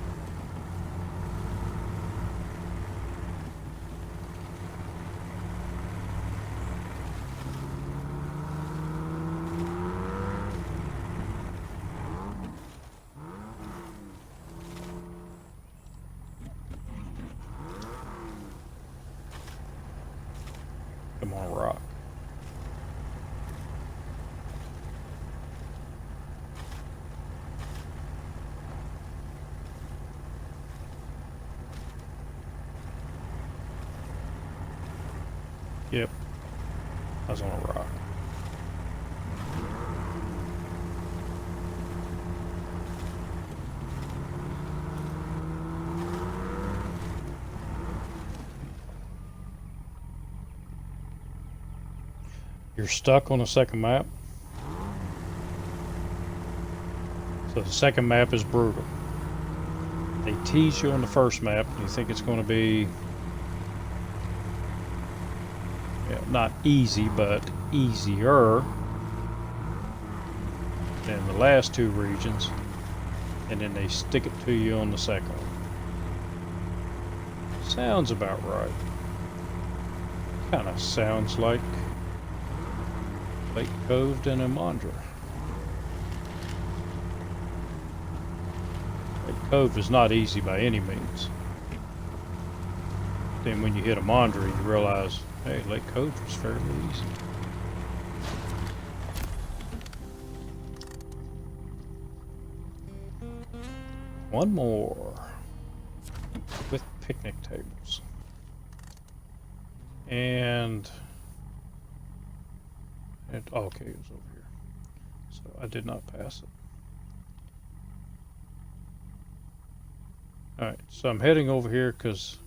Come on, rock. Yep. I was on a rock. You're stuck on the second map. So the second map is brutal. They tease you on the first map, and you think it's going to be not easy, but easier than the last two regions, and then they stick it to you on the second one. Sounds about right. Kind of sounds like Lake Cove and Amandra. Lake Cove is not easy by any means. Then when you hit Amandra, you realize, hey, Lake Cove was fairly easy. One more with picnic tables. And okay, it was over here. So I did not pass it. Alright, so I'm heading over here because,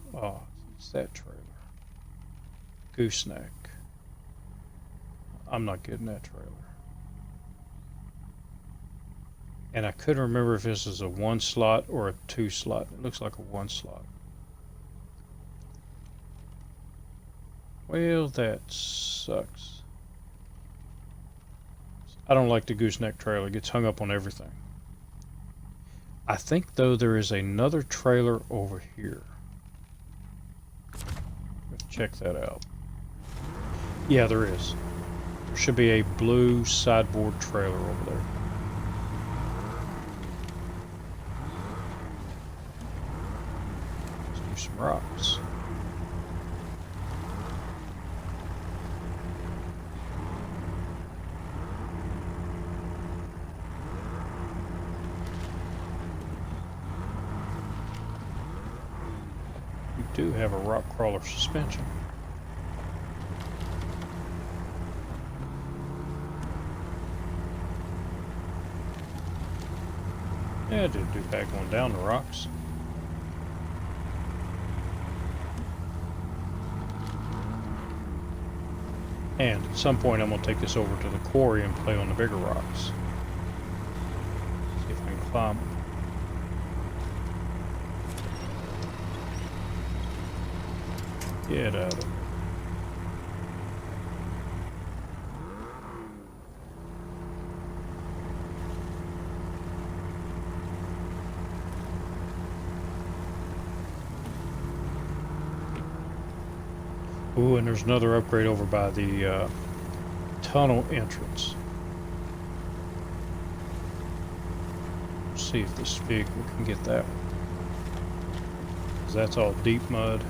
it's that trailer. Gooseneck. I'm not getting that trailer. And I couldn't remember if this is a 1 slot or a 2 slot. It looks like a 1 slot. Well, that sucks. I don't like the gooseneck trailer. It gets hung up on everything. I think, though, there is another trailer over here. Let's check that out. Yeah, there is. There should be a blue sideboard trailer over there. Let's do some rocks. We do have a rock crawler suspension. Yeah, I did do back one down the rocks. And at some point I'm going to take this over to the quarry and play on the bigger rocks. See if I can climb them. Get out of it. Ooh, and there's another upgrade over by the tunnel entrance. Let's see if this vehicle can get that one. 'Cause that's all deep mud.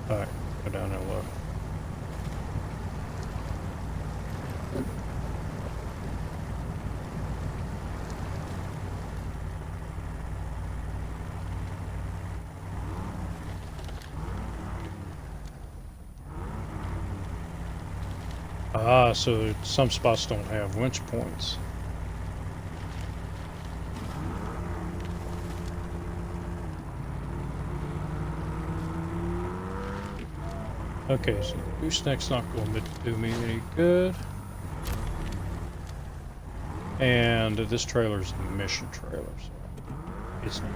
Alright, go down there low. Ah, so some spots don't have winch points. Okay, so the gooseneck's not going to do me any good. And this trailer's a mission trailer, so it's not.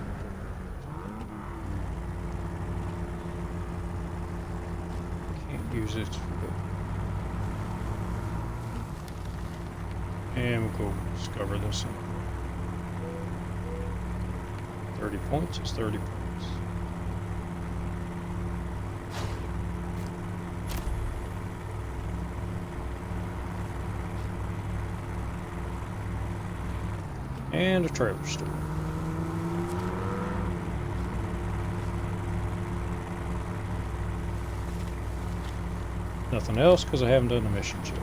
Can't use it. And we'll go discover this one. 30 points is 30 points. And a trailer store. Nothing else because I haven't done the missions yet.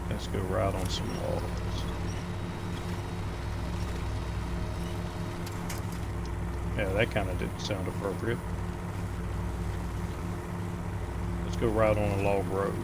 Let's go ride on some logs. Yeah, that kind of didn't sound appropriate. Let's go ride on a log road.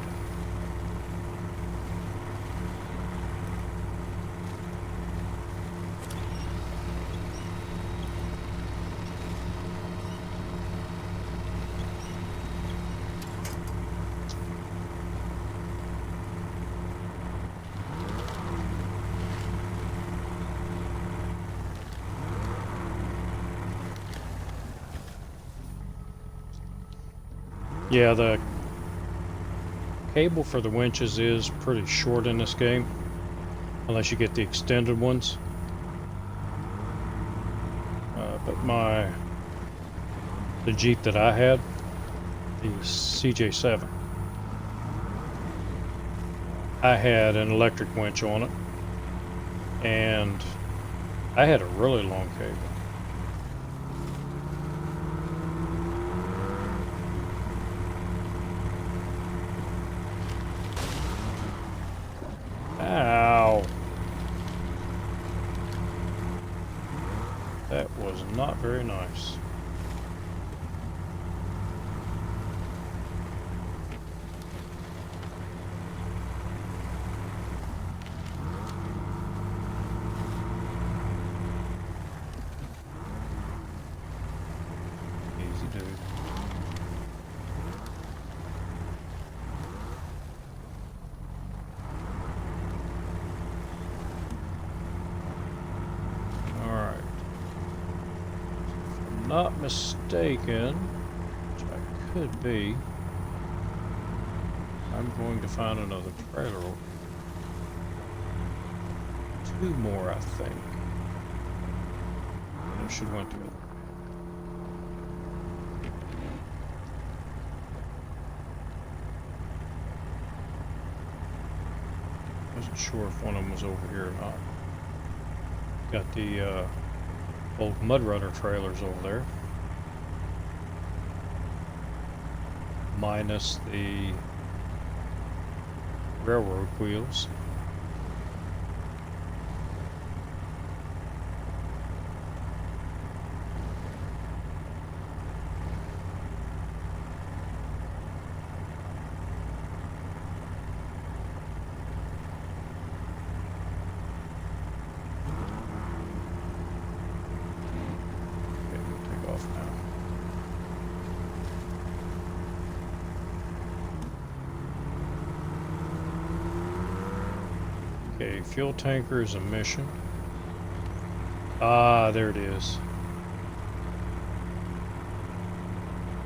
Yeah, the cable for the winches is pretty short in this game, unless you get the extended ones. But the Jeep that I had, the CJ7, I had an electric winch on it, and I had a really long cable. That was not very nice. Easy, dude. Not mistaken, which I could be, I'm going to find another trailer. Two more, I think. I should went to it. Wasn't sure if one of them was over here or not. Got the old SnowRunner trailers over there, minus the railroad wheels. Okay, fuel tanker is emission. Ah, there it is.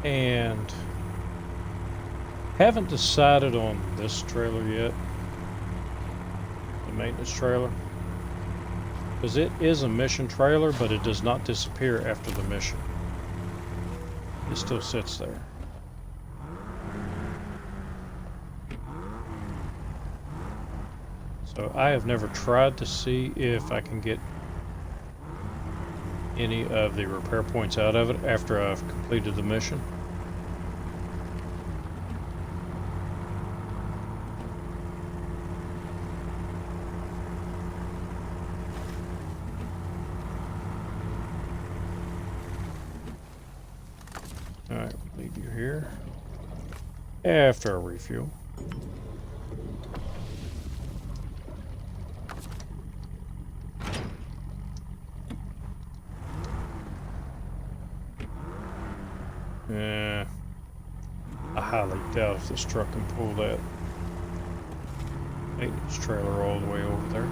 And haven't decided on this trailer yet. The maintenance trailer. Because it is a mission trailer, but it does not disappear after the mission. It still sits there. So I have never tried to see if I can get any of the repair points out of it after I've completed the mission. Alright, we'll leave you here after I refuel. I highly doubt if this truck can pull that maintenance trailer all the way over there.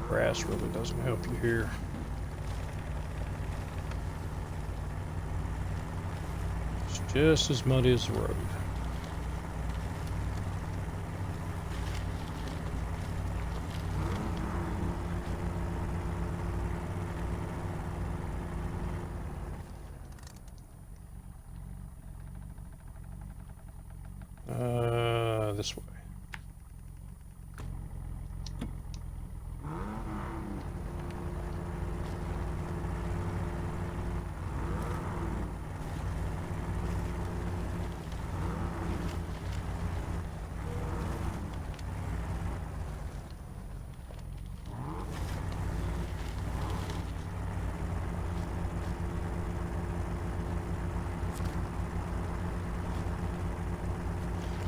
Grass really doesn't help you here. It's just as muddy as the road. This way.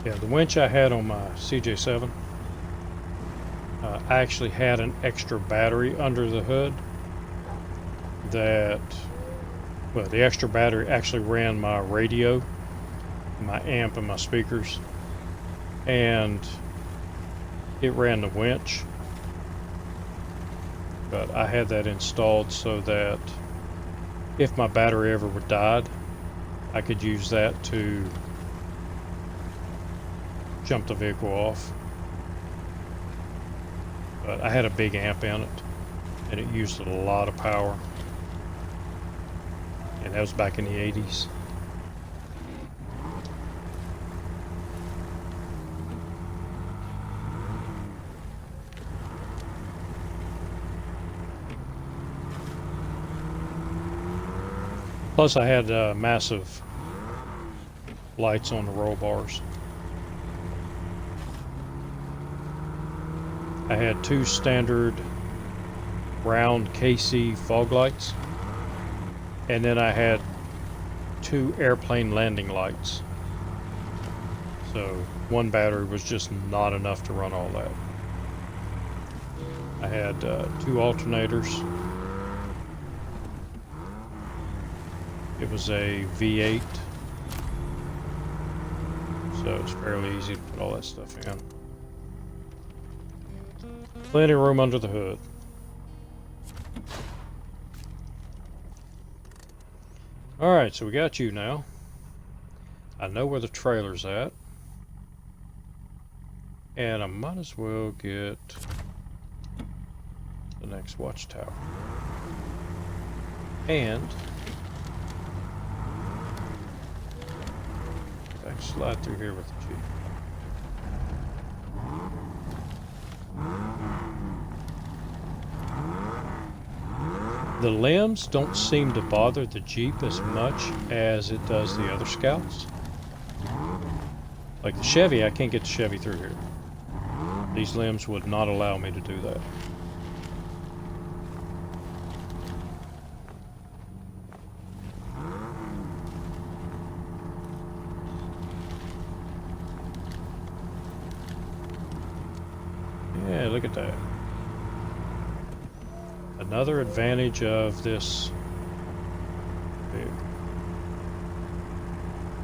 Yeah, the winch I had on my CJ7, I actually had an extra battery under the hood that, well, the extra battery actually ran my radio, my amp, and my speakers, and it ran the winch. But I had that installed so that if my battery ever died, I could use that to jump the vehicle off. But I had a big amp in it, and it used a lot of power. And that was back in the 80s. Plus, I had massive lights on the roll bars. I had 2 standard round KC fog lights, and then I had 2 airplane landing lights. So one battery was just not enough to run all that. I had 2 alternators. It was a V8, so it's fairly easy to put all that stuff in. Plenty of room under the hood. Alright, so we got you now. I know where the trailer's at. And I might as well get the next watchtower. And I can slide through here with the Jeep. The limbs don't seem to bother the Jeep as much as it does the other Scouts. Like the Chevy, I can't get the Chevy through here. These limbs would not allow me to do that. Yeah, look at that. Another advantage of this vehicle.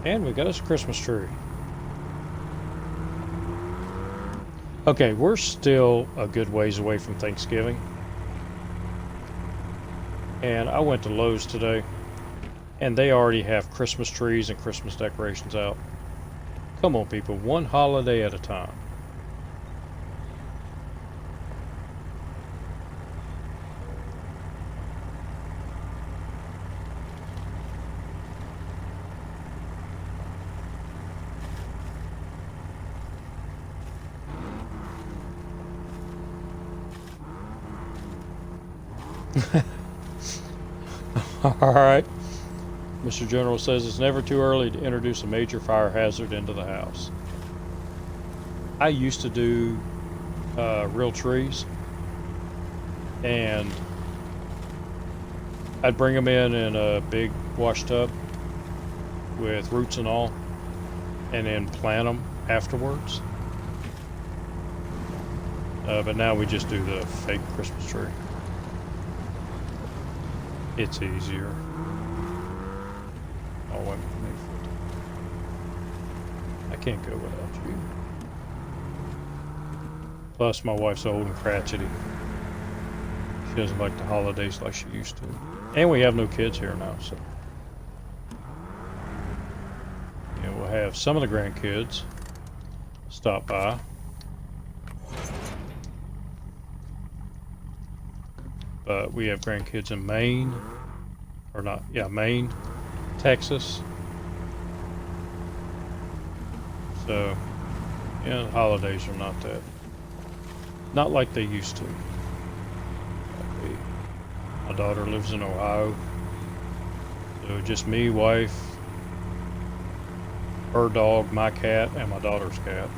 And we got us a Christmas tree. Okay, we're still a good ways away from Thanksgiving. And I went to Lowe's today, and they already have Christmas trees and Christmas decorations out. Come on, people, one holiday at a time. Alright. Mr. General says it's never too early to introduce a major fire hazard into the house. I used to do real trees, and I'd bring them in a big wash tub with roots and all, and then plant them afterwards. But now we just do the fake Christmas tree. It's easier. Oh, wait a minute. I can't go without you. Plus, my wife's old and crotchety. She doesn't like the holidays like she used to. And we have no kids here now, so. And we'll have some of the grandkids stop by. But we have grandkids in Maine, or not, yeah, Maine, Texas. So, yeah, the holidays are not like they used to. My daughter lives in Ohio. So just me, wife, her dog, my cat, and my daughter's cat.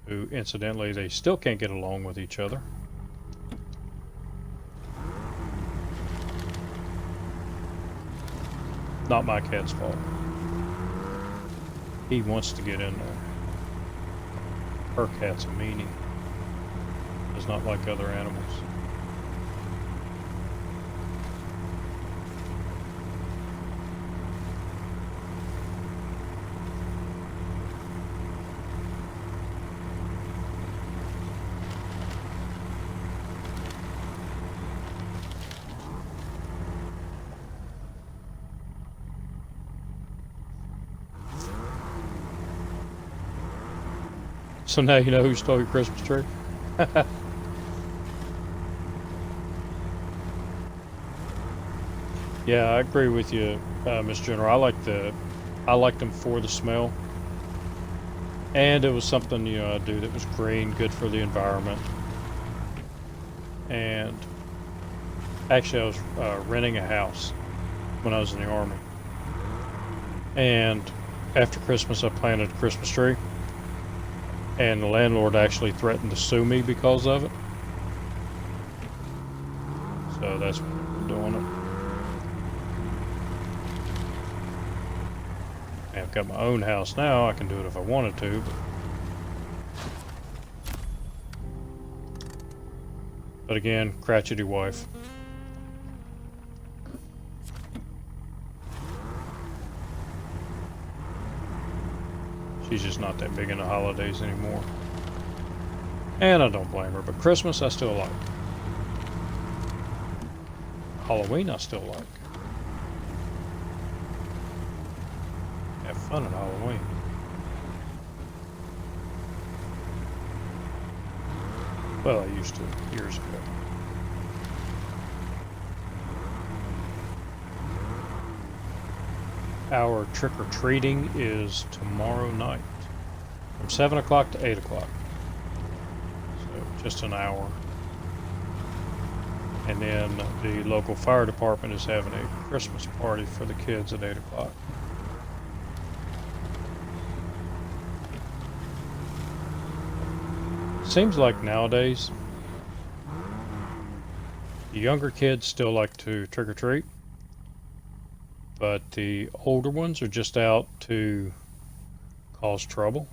Who, incidentally, they still can't get along with each other. Not my cat's fault. He wants to get in there. Her cat's a meanie. Does not like other animals. So now you know who stole your Christmas tree? Yeah, I agree with you, Mr. General. I liked them for the smell. And it was something, I do that was green, good for the environment. and actually I was renting a house when I was in the Army. And after Christmas, I planted a Christmas tree, and the landlord actually threatened to sue me because of it. So that's why I'm doing it. And I've got my own house now. I can do it if I wanted to, but again, crotchety wife. She's just not that big into holidays anymore. And I don't blame her, but Christmas I still like. Halloween I still like. Have fun at Halloween. Well, I used to years ago. Our trick-or-treating is tomorrow night from 7 o'clock to 8 o'clock. So just an hour. And then the local fire department is having a Christmas party for the kids at 8 o'clock. Seems like nowadays the younger kids still like to trick-or-treat, but the older ones are just out to cause trouble.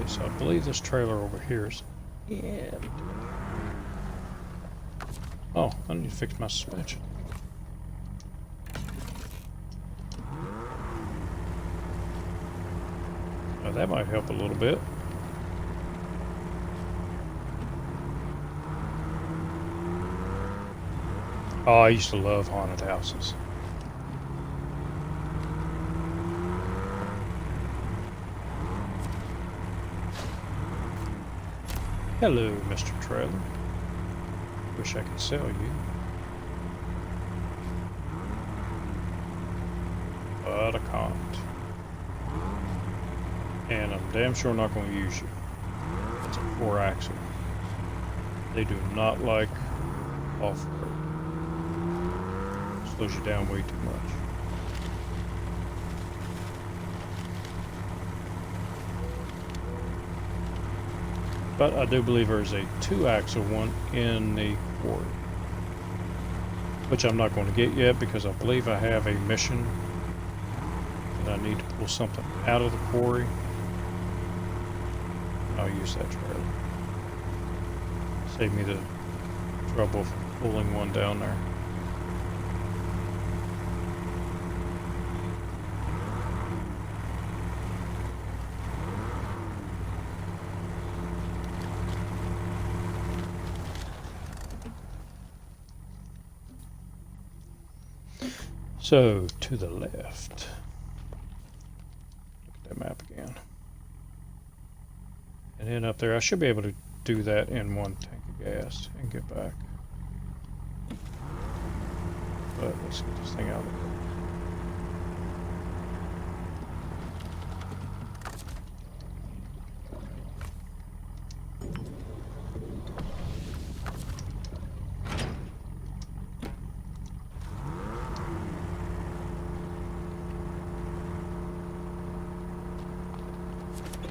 So I believe this trailer over here is in. Oh, I need to fix my suspension. Now that might help a little bit. Oh, I used to love haunted houses. Hello, Mr. Trailer. Wish I could sell you. But I can't. And I'm damn sure not going to use you. It's a 4-axle. They do not like off-road. Slows you down way too much. But I do believe there's a 2-axle one in the quarry, which I'm not going to get yet because I believe I have a mission that I need to pull something out of the quarry. I'll use that trailer. Save me the trouble of pulling one down there. So, to the left. Look at that map again. And then up there, I should be able to do that in one tank of gas and get back. But let's get this thing out of the way.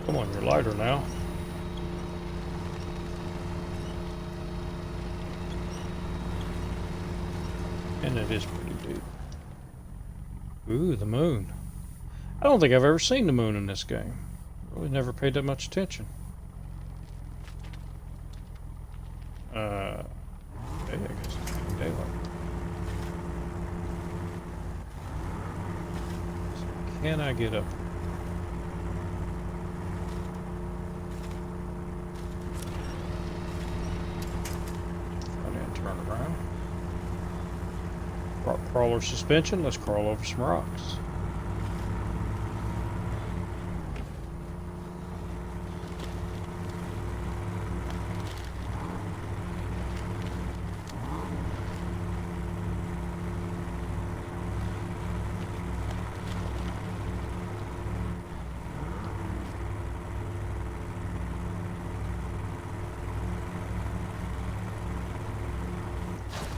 Come on, you're lighter now. And it is pretty deep. Ooh, the moon. I don't think I've ever seen the moon in this game. Really never paid that much attention. Okay, I guess it's getting daylight. So can I get up? Turn around. crawler suspension. Let's crawl over some rocks.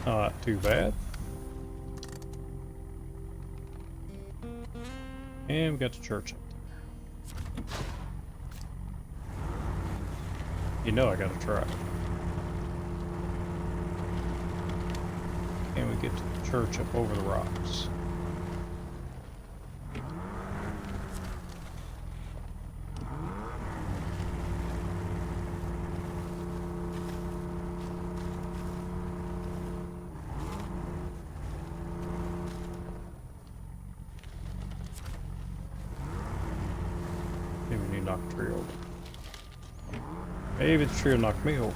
Not too bad. And we got the church up there. You know I gotta try. And we get to the church up over the rocks. Maybe we need to knock the tree over. Maybe the tree will knock me over.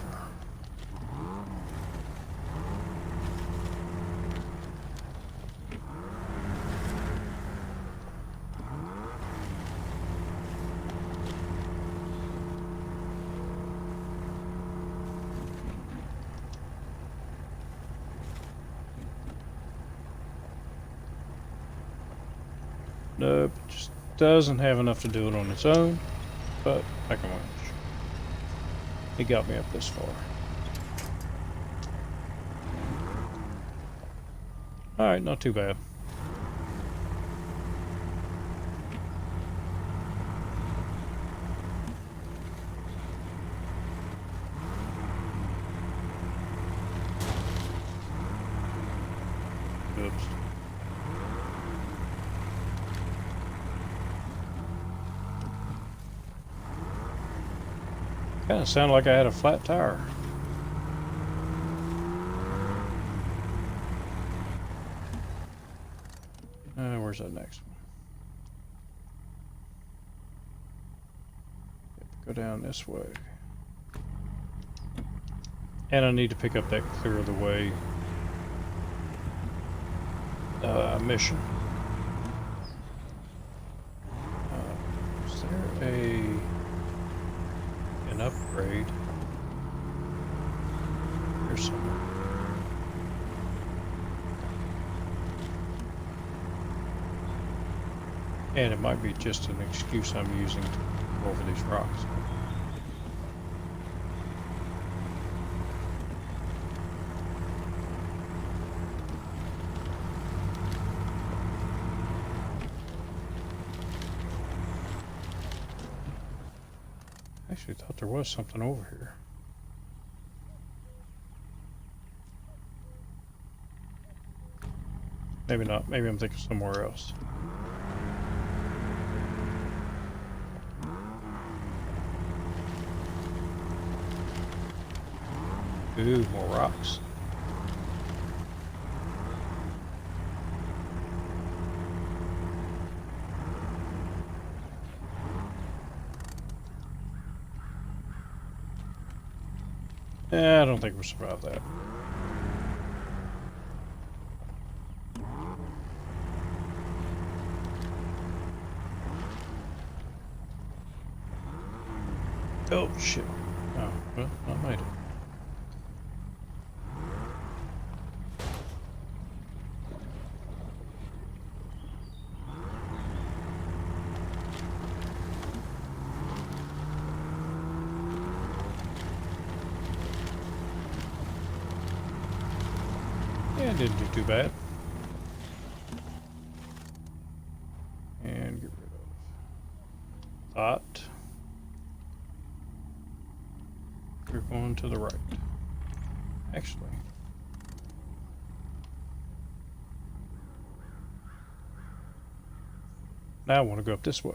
Nope, it just doesn't have enough to do it on its own, but I can manage. He got me up this far. Alright, not too bad. Oops. Kind of sounded like I had a flat tire. Where's that next one? Go down this way. And I need to pick up that clear the way mission. Is there an upgrade? Here's somewhere. And it might be just an excuse I'm using to go over these rocks. I actually thought there was something over here. Maybe not. Maybe I'm thinking somewhere else. Ooh, more rocks. I don't think we'll survive that. Oh, shit. Oh, well, I made it. Yeah, didn't do too bad. And get rid of that. We're going to the right. Actually. Now I want to go up this way.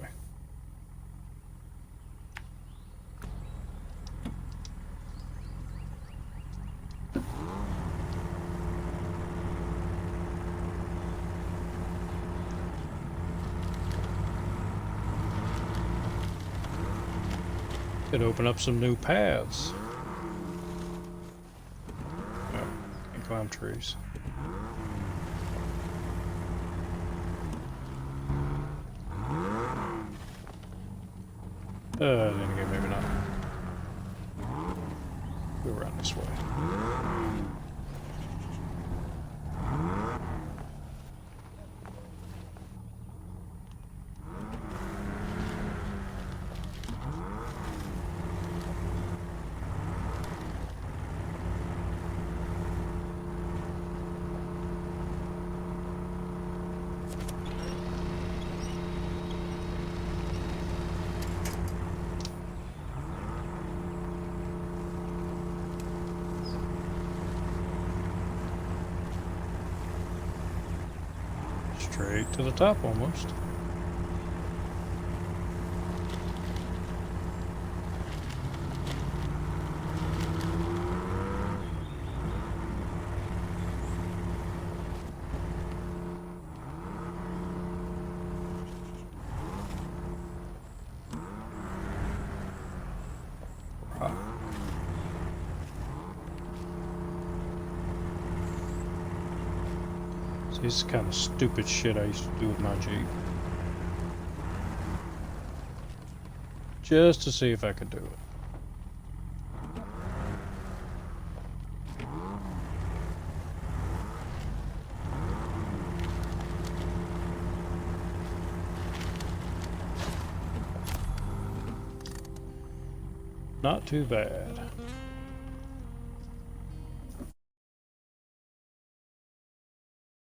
Could open up some new paths. Oh, can't climb trees. Then again, maybe not. Go around this way. Straight to the top almost. This is kind of stupid shit I used to do with my Jeep. Just to see if I could do it. Not too bad.